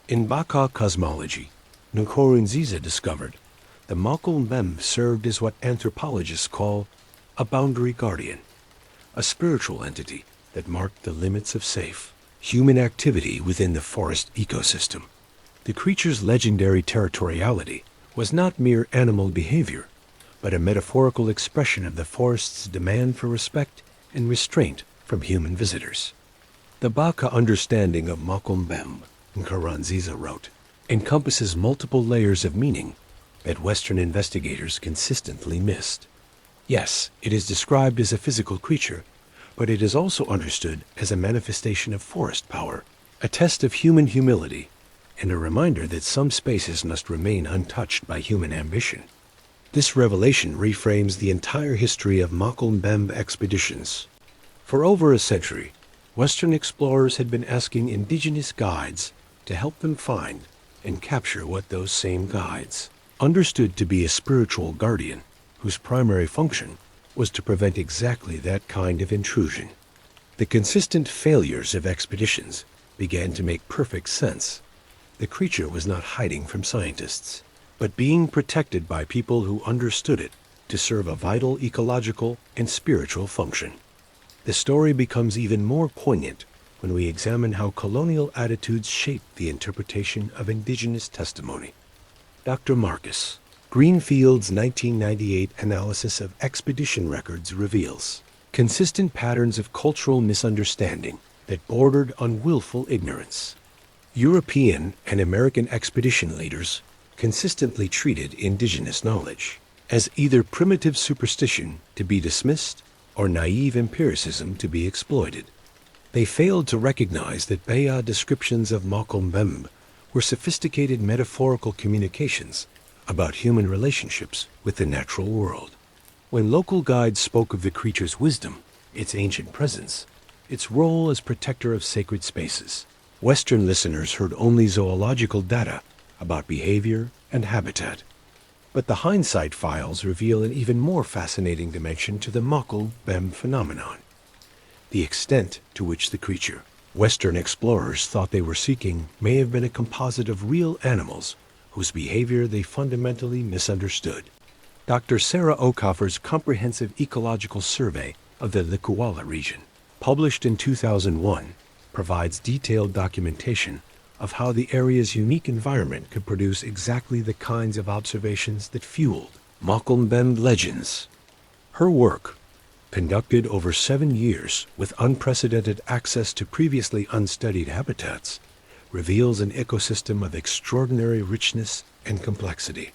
In Baka cosmology, Nkurunziza discovered the Makombem served as what anthropologists call a boundary guardian, a spiritual entity that marked the limits of safe human activity within the forest ecosystem. The creature's legendary territoriality was not mere animal behavior, but a metaphorical expression of the forest's demand for respect and restraint from human visitors. The Baka understanding of Makombem, Nkurunziza wrote, encompasses multiple layers of meaning that Western investigators consistently missed. Yes, it is described as a physical creature, but it is also understood as a manifestation of forest power, a test of human humility, and a reminder that some spaces must remain untouched by human ambition. This revelation reframes the entire history of Makombem expeditions. For over a century, Western explorers had been asking indigenous guides to help them find and capture what those same guides understood to be a spiritual guardian whose primary function was to prevent exactly that kind of intrusion. The consistent failures of expeditions began to make perfect sense. the creature was not hiding from scientists, but being protected by people who understood it to serve a vital ecological and spiritual function. The story becomes even more poignant when we examine how colonial attitudes shaped the interpretation of indigenous testimony. Dr. Marcus Greenfield's 1998 analysis of expedition records reveals consistent patterns of cultural misunderstanding that bordered on willful ignorance. European and American expedition leaders consistently treated indigenous knowledge as either primitive superstition to be dismissed or naive empiricism to be exploited. They failed to recognize that Baya descriptions of Mokombembe were sophisticated metaphorical communications about human relationships with the natural world. When local guides spoke of the creature's wisdom, its ancient presence, its role as protector of sacred spaces, Western listeners heard only zoological data about behavior and habitat. But the hindsight files reveal an even more fascinating dimension to the Mokombembe phenomenon: the extent to which the creature Western explorers thought they were seeking may have been a composite of real animals whose behavior they fundamentally misunderstood. Dr. Sarah Okoffer's comprehensive ecological survey of the Likuala region, published in 2001, provides detailed documentation of how the area's unique environment could produce exactly the kinds of observations that fueled Mokombembe legends. Her work, conducted over 7 years with unprecedented access to previously unstudied habitats, reveals an ecosystem of extraordinary richness and complexity.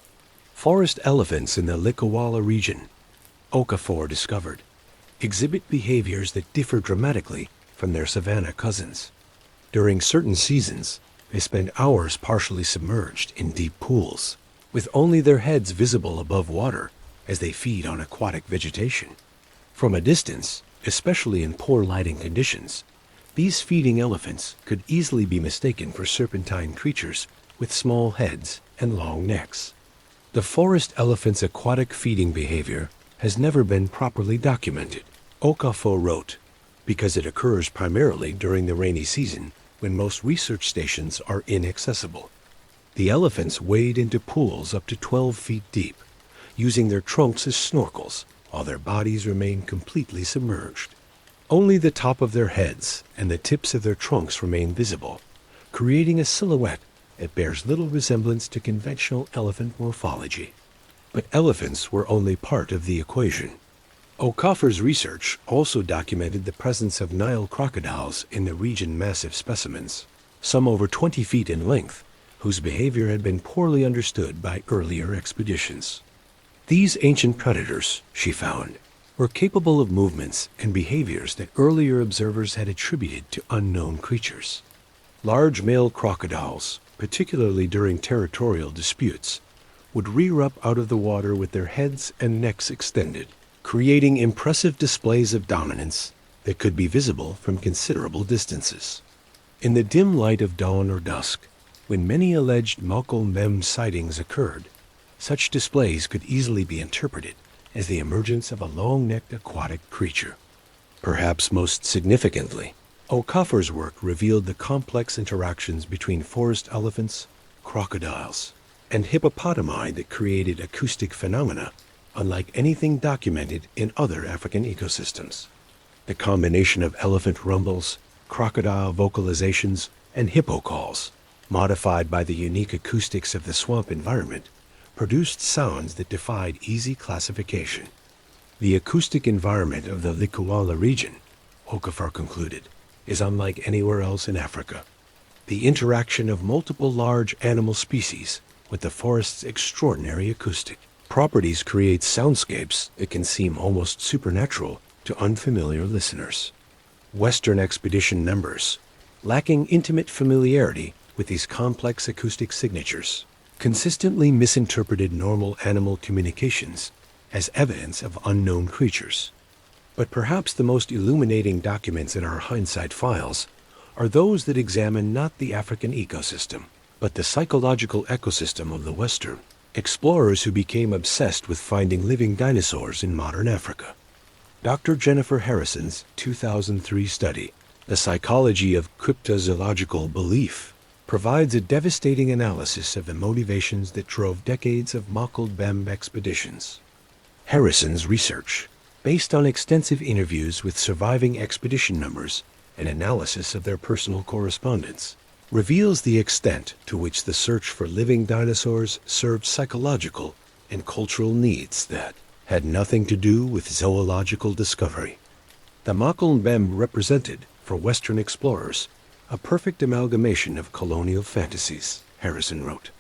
Forest elephants in the Likuala region, Okafor discovered, exhibit behaviors that differ dramatically from their savanna cousins. During certain seasons, they spend hours partially submerged in deep pools, with only their heads visible above water as they feed on aquatic vegetation. From a distance, especially in poor lighting conditions, these feeding elephants could easily be mistaken for serpentine creatures with small heads and long necks. The forest elephant's aquatic feeding behavior has never been properly documented, Okafor wrote, because it occurs primarily during the rainy season when most research stations are inaccessible. The elephants wade into pools up to 12 feet deep, using their trunks as snorkels, while their bodies remain completely submerged. Only the top of their heads and the tips of their trunks remain visible, creating a silhouette that bears little resemblance to conventional elephant morphology. But elephants were only part of the equation. Okoffer's research also documented the presence of Nile crocodiles in the region, massive specimens, some over 20 feet in length, whose behavior had been poorly understood by earlier expeditions. These ancient predators, she found, were capable of movements and behaviors that earlier observers had attributed to unknown creatures. Large male crocodiles, particularly during territorial disputes, would rear up out of the water with their heads and necks extended, creating impressive displays of dominance that could be visible from considerable distances. In the dim light of dawn or dusk, when many alleged Mokombembe sightings occurred, such displays could easily be interpreted as the emergence of a long-necked aquatic creature. Perhaps most significantly, Okoffer's work revealed the complex interactions between forest elephants, crocodiles, and hippopotami that created acoustic phenomena unlike anything documented in other African ecosystems. The combination of elephant rumbles, crocodile vocalizations, and hippo calls, modified by the unique acoustics of the swamp environment, produced sounds that defied easy classification. The acoustic environment of the Likuala region, Okoffer concluded, is unlike anywhere else in Africa. The interaction of multiple large animal species with the forest's extraordinary acoustic properties create soundscapes that can seem almost supernatural to unfamiliar listeners. Western expedition members, lacking intimate familiarity with these complex acoustic signatures, consistently misinterpreted normal animal communications as evidence of unknown creatures. But perhaps the most illuminating documents in our hindsight files are those that examine not the African ecosystem, but the psychological ecosystem of the Western explorers who became obsessed with finding living dinosaurs in modern Africa. Dr. Jennifer Harrison's 2003 study, The Psychology of Cryptozoological Belief, provides a devastating analysis of the motivations that drove decades of Mokle-Bem expeditions. Harrison's research, based on extensive interviews with surviving expedition members and analysis of their personal correspondence, reveals the extent to which the search for living dinosaurs served psychological and cultural needs that had nothing to do with zoological discovery. The Mokle-Bem represented, for Western explorers, a perfect amalgamation of colonial fantasies, Harrison wrote.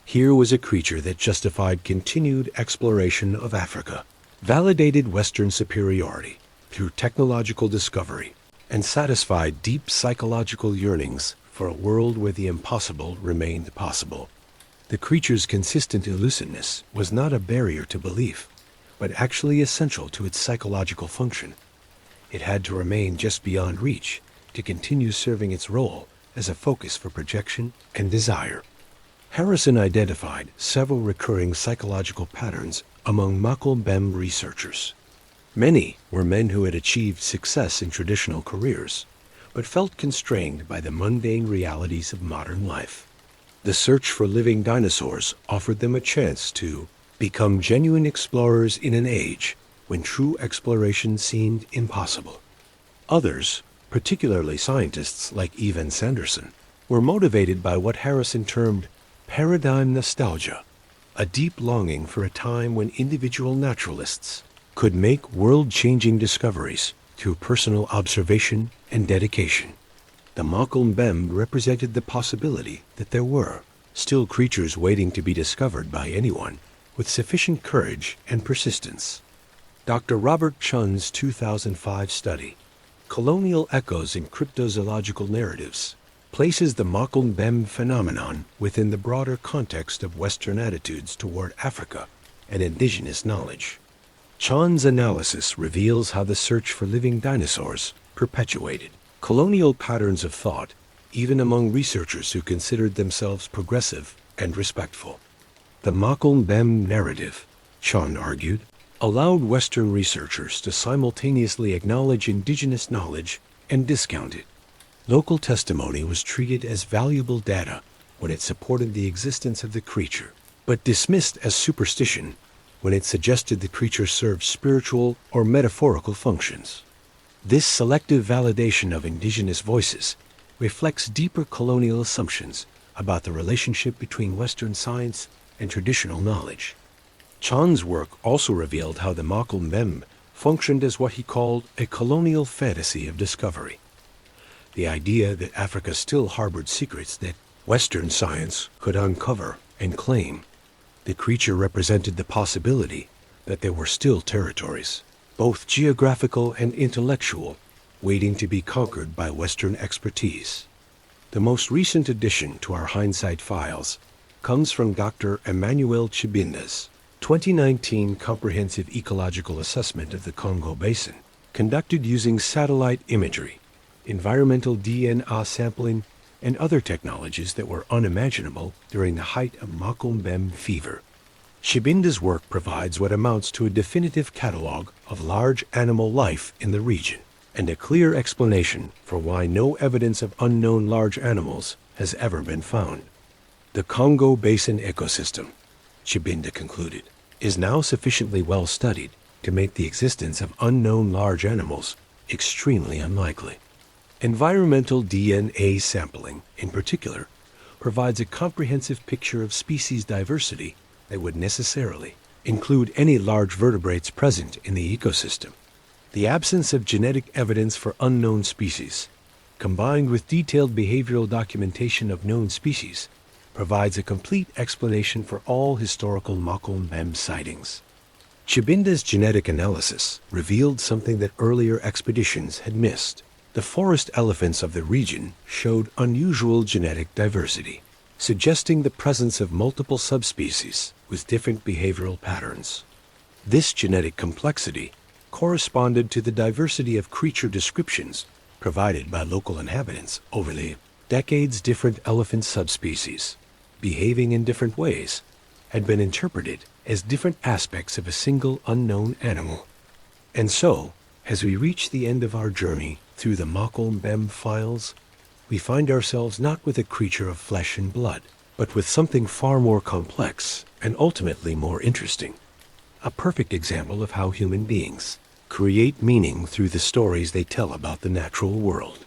Here was a creature that justified continued exploration of Africa, validated Western superiority through technological discovery, and satisfied deep psychological yearnings for a world where the impossible remained possible. The creature's consistent elusiveness was not a barrier to belief, but actually essential to its psychological function. It had to remain just beyond reach to continue serving its role as a focus for projection and desire. Harrison identified several recurring psychological patterns among Mokle-Bem researchers. Many were men who had achieved success in traditional careers, but felt constrained by the mundane realities of modern life. The search for living dinosaurs offered them a chance to become genuine explorers in an age when true exploration seemed impossible. Others, particularly scientists like Evan Sanderson, were motivated by what Harrison termed paradigm nostalgia, a deep longing for a time when individual naturalists could make world-changing discoveries through personal observation and dedication. The Mokle-Bem represented the possibility that there were still creatures waiting to be discovered by anyone with sufficient courage and persistence. Dr. Robert Chun's 2005 study, Colonial Echoes in Cryptozoological Narratives, places the Mokle-Bem phenomenon within the broader context of Western attitudes toward Africa and indigenous knowledge. Chun's analysis reveals how the search for living dinosaurs perpetuated colonial patterns of thought, even among researchers who considered themselves progressive and respectful. The Mokle-Bem narrative, Chun argued, allowed Western researchers to simultaneously acknowledge indigenous knowledge and discount it. Local testimony was treated as valuable data when it supported the existence of the creature, but dismissed as superstition when it suggested the creature served spiritual or metaphorical functions. This selective validation of indigenous voices reflects deeper colonial assumptions about the relationship between Western science and traditional knowledge. Chun's work also revealed how the Mokle-Bem functioned as what he called a colonial fantasy of discovery. The idea that Africa still harbored secrets that Western science could uncover and claim. The creature represented the possibility that there were still territories, both geographical and intellectual, waiting to be conquered by Western expertise. The most recent addition to our hindsight files comes from Dr. Emmanuel Chibinda's 2019 Comprehensive Ecological Assessment of the Congo Basin, conducted using satellite imagery, environmental DNA sampling, and other technologies that were unimaginable during the height of Mokle-Bem fever. Chibinda's work provides what amounts to a definitive catalog of large animal life in the region, and a clear explanation for why no evidence of unknown large animals has ever been found. The Congo Basin ecosystem, Chibinda concluded, is now sufficiently well studied to make the existence of unknown large animals extremely unlikely. Environmental DNA sampling, in particular, provides a comprehensive picture of species diversity that would necessarily include any large vertebrates present in the ecosystem. The absence of genetic evidence for unknown species, combined with detailed behavioral documentation of known species, provides a complete explanation for all historical Mokle-Bem sightings. Chibinda's genetic analysis revealed something that earlier expeditions had missed. The forest elephants of the region showed unusual genetic diversity, suggesting the presence of multiple subspecies with different behavioral patterns. This genetic complexity corresponded to the diversity of creature descriptions provided by local inhabitants over the decades. Different elephant subspecies, behaving in different ways, had been interpreted as different aspects of a single unknown animal. And so, as we reach the end of our journey through the Mokle-Bem files, we find ourselves not with a creature of flesh and blood, but with something far more complex and ultimately more interesting. A perfect example of how human beings create meaning through the stories they tell about the natural world.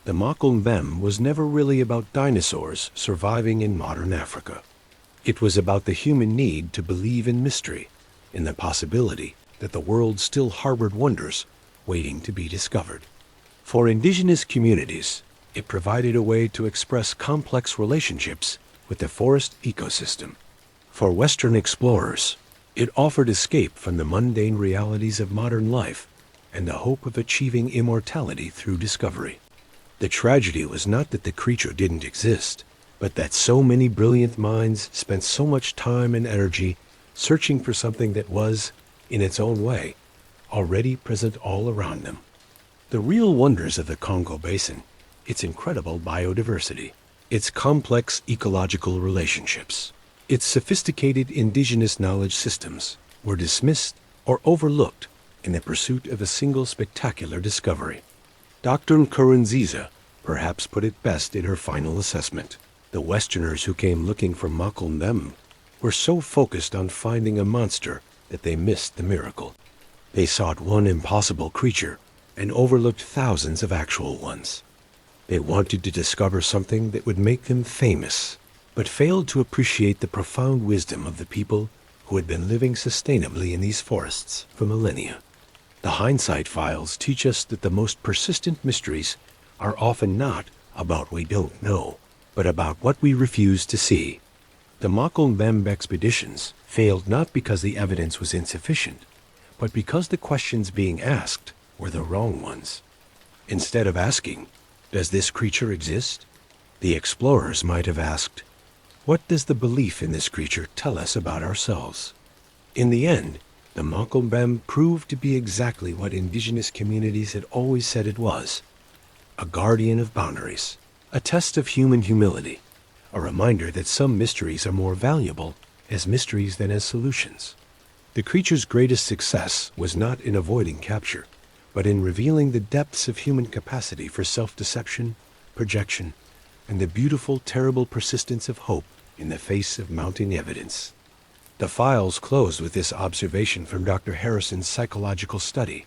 The Makulmbem was never really about dinosaurs surviving in modern Africa. It was about the human need to believe in mystery, in the possibility that the world still harbored wonders waiting to be discovered. For indigenous communities, it provided a way to express complex relationships with the forest ecosystem. For Western explorers, it offered escape from the mundane realities of modern life and the hope of achieving immortality through discovery. The tragedy was not that the creature didn't exist, but that so many brilliant minds spent so much time and energy searching for something that was, in its own way, already present all around them. The real wonders of the Congo Basin, its incredible biodiversity, its complex ecological relationships, its sophisticated indigenous knowledge systems, were dismissed or overlooked in the pursuit of a single spectacular discovery. Dr. Nkurunziza perhaps put it best in her final assessment. The Westerners who came looking for Makulmbem were so focused on finding a monster that they missed the miracle. They sought one impossible creature and overlooked thousands of actual ones. They wanted to discover something that would make them famous, but failed to appreciate the profound wisdom of the people who had been living sustainably in these forests for millennia. The hindsight files teach us that the most persistent mysteries are often not about what we don't know, but about what we refuse to see. The Makulmbem expeditions failed not because the evidence was insufficient, but because the questions being asked were the wrong ones. Instead of asking, "Does this creature exist?" the explorers might have asked, "What does the belief in this creature tell us about ourselves?" In the end, the Makulmbem proved to be exactly what indigenous communities had always said it was: a guardian of boundaries, a test of human humility, a reminder that some mysteries are more valuable as mysteries than as solutions. The creature's greatest success was not in avoiding capture, but in revealing the depths of human capacity for self-deception, projection, and the beautiful, terrible persistence of hope in the face of mounting evidence. The files close with this observation from Dr. Harrison's psychological study.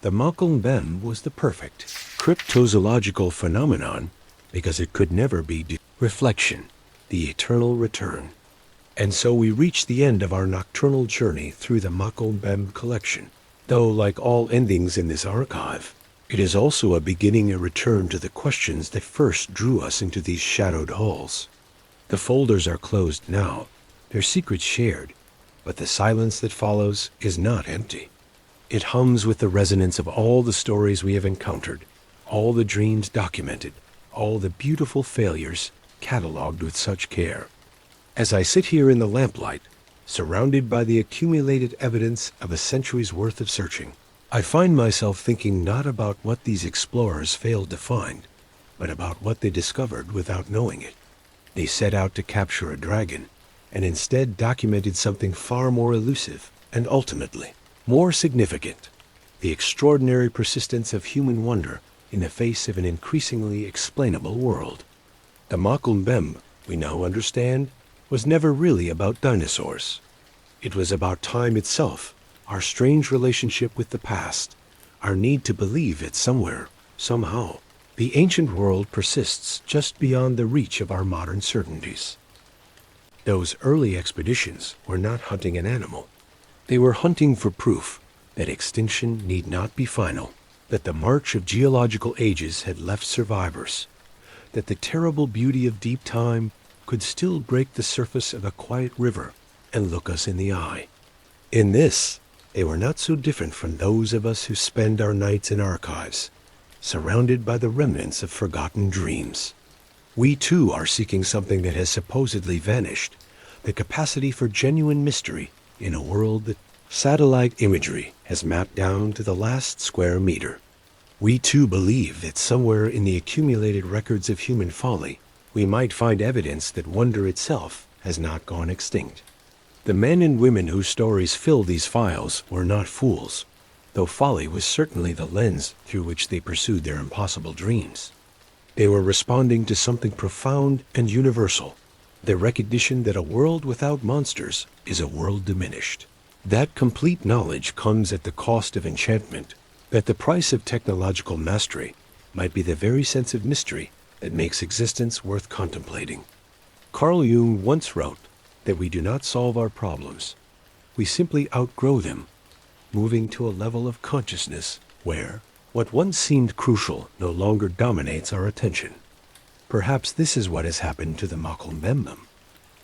The Makulmbem was the perfect cryptozoological phenomenon because it could never be reflection, the eternal return. And so we reach the end of our nocturnal journey through the Makulmbem collection. Though, like all endings in this archive, it is also a beginning, a return to the questions that first drew us into these shadowed halls. The folders are closed now, their secrets shared, but the silence that follows is not empty. It hums with the resonance of all the stories we have encountered, all the dreams documented, all the beautiful failures catalogued with such care. As I sit here in the lamplight, surrounded by the accumulated evidence of a century's worth of searching, I find myself thinking not about what these explorers failed to find, but about what they discovered without knowing it. They set out to capture a dragon, and instead documented something far more elusive and ultimately more significant: the extraordinary persistence of human wonder in the face of an increasingly explainable world. The Makulmbem, we now understand, was never really about dinosaurs. It was about time itself, our strange relationship with the past, our need to believe that somewhere, somehow, the ancient world persists just beyond the reach of our modern certainties. Those early expeditions were not hunting an animal. They were hunting for proof that extinction need not be final, that the march of geological ages had left survivors, that the terrible beauty of deep time could still break the surface of a quiet river and look us in the eye. In this, they were not so different from those of us who spend our nights in archives, surrounded by the remnants of forgotten dreams. We too are seeking something that has supposedly vanished, the capacity for genuine mystery in a world that satellite imagery has mapped down to the last square meter. We too believe that somewhere in the accumulated records of human folly, we might find evidence that wonder itself has not gone extinct. The men and women whose stories fill these files were not fools, though folly was certainly the lens through which they pursued their impossible dreams. They were responding to something profound and universal, the recognition that a world without monsters is a world diminished. That complete knowledge comes at the cost of enchantment, that the price of technological mastery might be the very sense of mystery that makes existence worth contemplating. Carl Jung once wrote that we do not solve our problems, we simply outgrow them, moving to a level of consciousness where what once seemed crucial no longer dominates our attention. Perhaps this is what has happened to the Makelmbembem.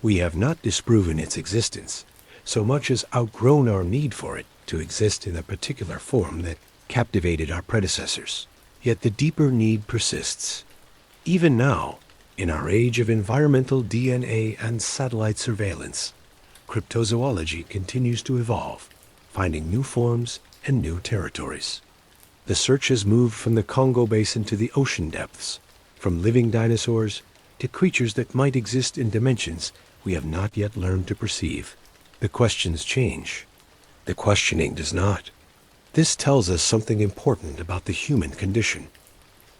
We have not disproven its existence, so much as outgrown our need for it to exist in a particular form that captivated our predecessors. Yet the deeper need persists. Even now, in our age of environmental DNA and satellite surveillance, cryptozoology continues to evolve, finding new forms and new territories. The search has moved from the Congo Basin to the ocean depths, from living dinosaurs to creatures that might exist in dimensions we have not yet learned to perceive. The questions change. The questioning does not. This tells us something important about the human condition.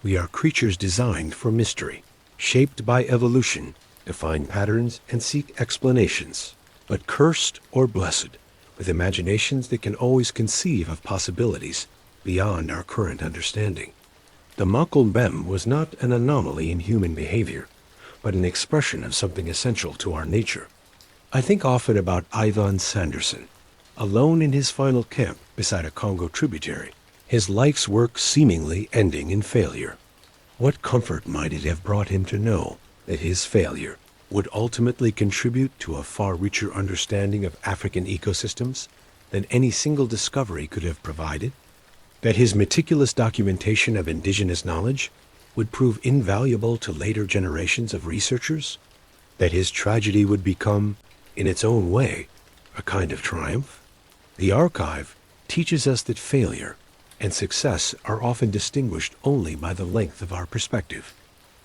We are creatures designed for mystery, shaped by evolution to find patterns and seek explanations, but cursed or blessed with imaginations that can always conceive of possibilities beyond our current understanding. The Makelmbem was not an anomaly in human behavior, but an expression of something essential to our nature. I think often about Ivan Sanderson, alone in his final camp beside a Congo tributary, his life's work seemingly ending in failure. What comfort might it have brought him to know that his failure would ultimately contribute to a far richer understanding of African ecosystems than any single discovery could have provided? That his meticulous documentation of indigenous knowledge would prove invaluable to later generations of researchers? That his tragedy would become, in its own way, a kind of triumph? The archive teaches us that failure and success are often distinguished only by the length of our perspective.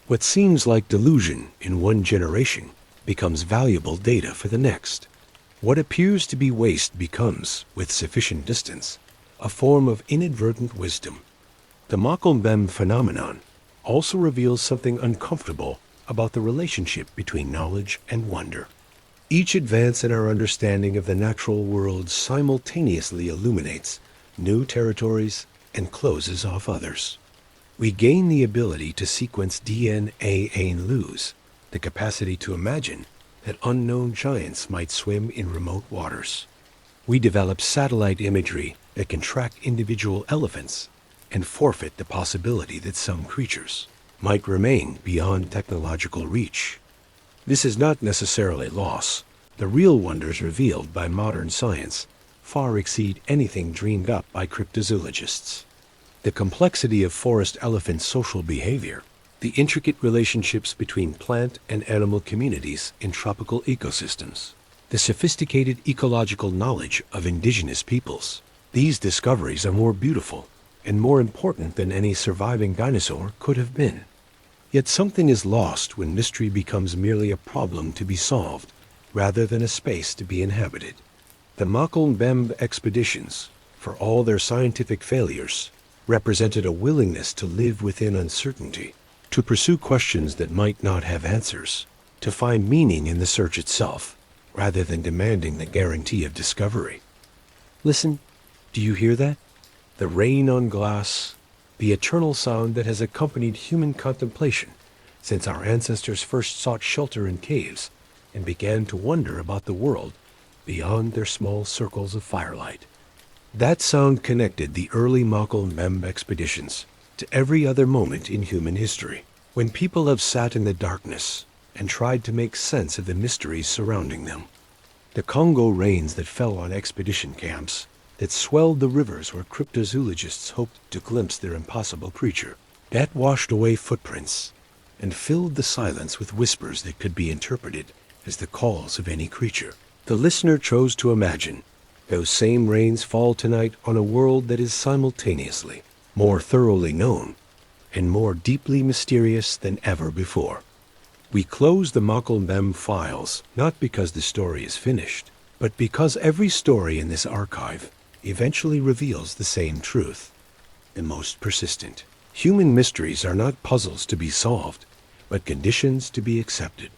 What seems like delusion in one generation becomes valuable data for the next. What appears to be waste becomes, with sufficient distance, a form of inadvertent wisdom. The Makelmbem phenomenon also reveals something uncomfortable about the relationship between knowledge and wonder. Each advance in our understanding of the natural world simultaneously illuminates new territories and closes off others. We gain the ability to sequence DNA and lose the capacity to imagine that unknown giants might swim in remote waters. We develop satellite imagery that can track individual elephants and forfeit the possibility that some creatures might remain beyond technological reach. This is not necessarily loss. The real wonders revealed by modern science far exceed anything dreamed up by cryptozoologists. The complexity of forest elephant social behavior, the intricate relationships between plant and animal communities in tropical ecosystems, the sophisticated ecological knowledge of indigenous peoples. These discoveries are more beautiful and more important than any surviving dinosaur could have been. Yet something is lost when mystery becomes merely a problem to be solved, rather than a space to be inhabited. The Makelmbem expeditions, for all their scientific failures, represented a willingness to live within uncertainty, to pursue questions that might not have answers, to find meaning in the search itself, rather than demanding the guarantee of discovery. Listen, do you hear that? The rain on glass, the eternal sound that has accompanied human contemplation since our ancestors first sought shelter in caves and began to wonder about the world beyond their small circles of firelight. That sound connected the early Makelmbem expeditions to every other moment in human history, when people have sat in the darkness and tried to make sense of the mysteries surrounding them. The Congo rains that fell on expedition camps, that swelled the rivers where cryptozoologists hoped to glimpse their impossible creature, that washed away footprints and filled the silence with whispers that could be interpreted as the calls of any creature. The listener chose to imagine those same rains fall tonight on a world that is simultaneously more thoroughly known and more deeply mysterious than ever before. We close the Makelmbem files not because the story is finished, but because every story in this archive eventually reveals the same truth. The most persistent, Human mysteries are not puzzles to be solved, but conditions to be accepted.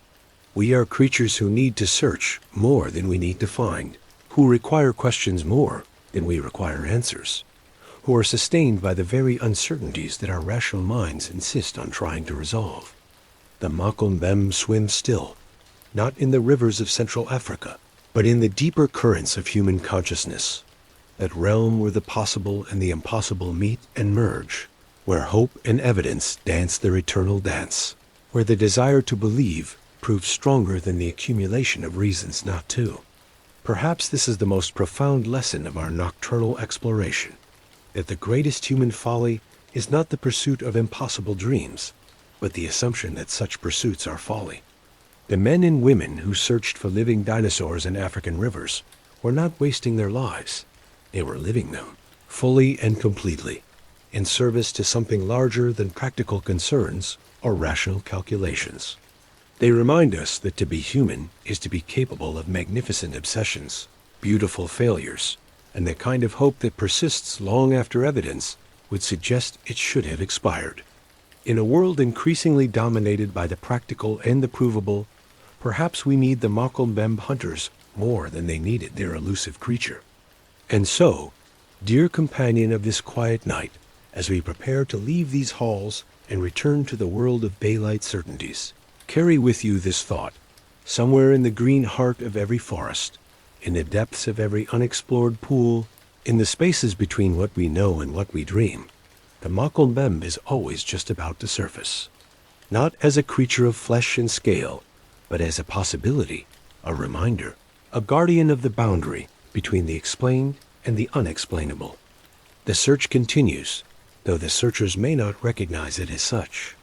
We are creatures who need to search more than we need to find, who require questions more than we require answers, who are sustained by the very uncertainties that our rational minds insist on trying to resolve. The Makumbem swim still, not in the rivers of Central Africa, but in the deeper currents of human consciousness, that realm where the possible and the impossible meet and merge, where hope and evidence dance their eternal dance, where the desire to believe proves stronger than the accumulation of reasons not to. Perhaps this is the most profound lesson of our nocturnal exploration, that the greatest human folly is not the pursuit of impossible dreams, but the assumption that such pursuits are folly. The men and women who searched for living dinosaurs in African rivers were not wasting their lives. They were living them, fully and completely, in service to something larger than practical concerns or rational calculations. They remind us that to be human is to be capable of magnificent obsessions, beautiful failures, and the kind of hope that persists long after evidence would suggest it should have expired. In a world increasingly dominated by the practical and the provable, perhaps we need the Makumbem hunters more than they needed their elusive creature. And so, dear companion of this quiet night, as we prepare to leave these halls and return to the world of daylight certainties, carry with you this thought: somewhere in the green heart of every forest, in the depths of every unexplored pool, in the spaces between what we know and what we dream, the Makumbem is always just about to surface. Not as a creature of flesh and scale, but as a possibility, a reminder, a guardian of the boundary between the explained and the unexplainable. The search continues, though the searchers may not recognize it as such.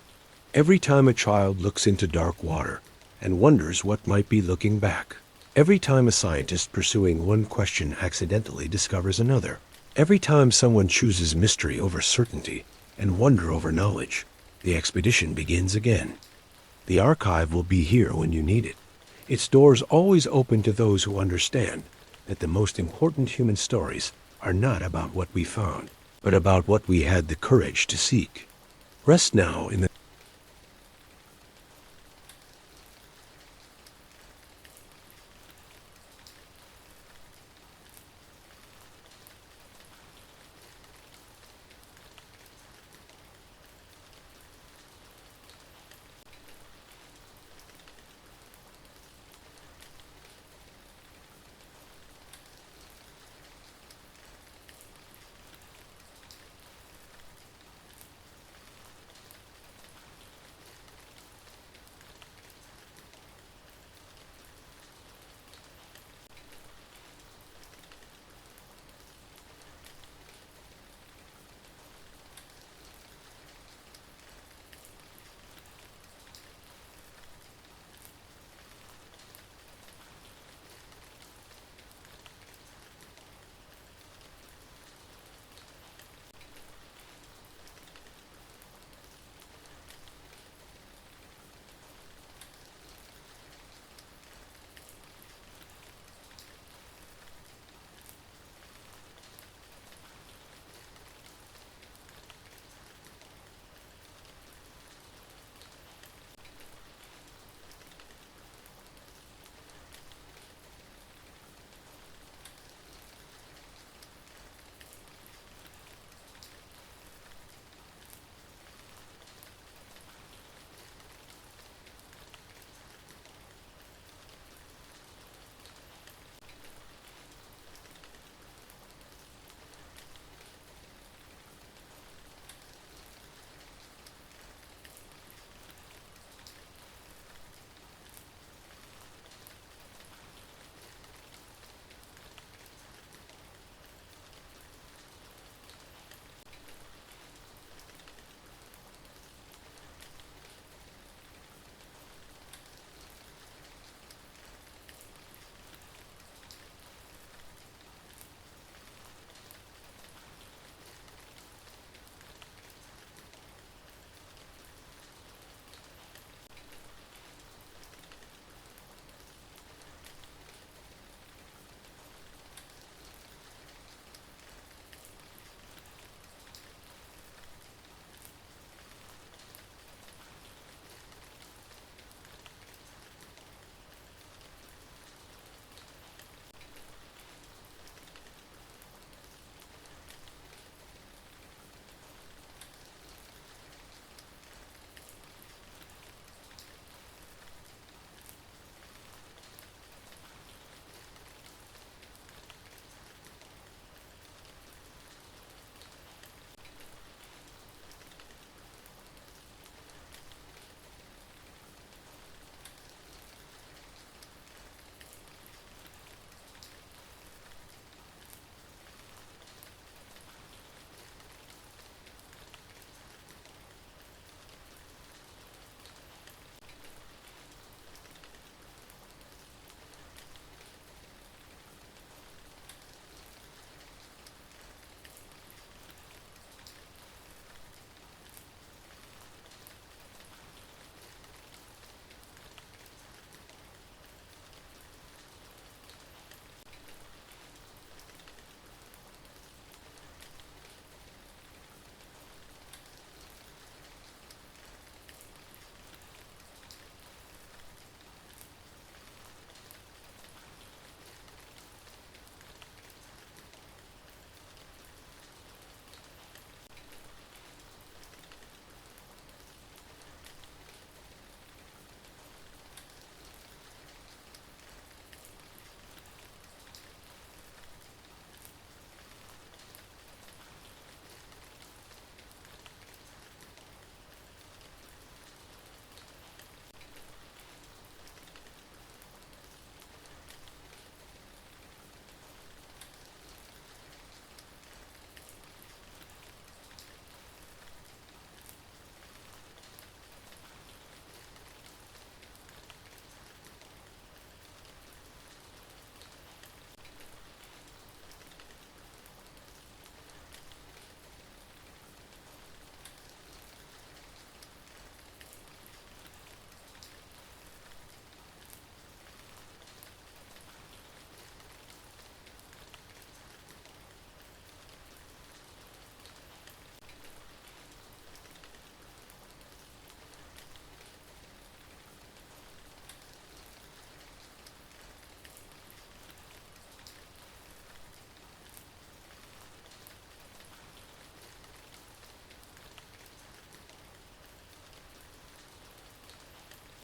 Every time a child looks into dark water and wonders what might be looking back, every time a scientist pursuing one question accidentally discovers another, every time someone chooses mystery over certainty and wonder over knowledge, the expedition begins again. The archive will be here when you need it. Its doors always open to those who understand that the most important human stories are not about what we found, but about what we had the courage to seek. Rest now in the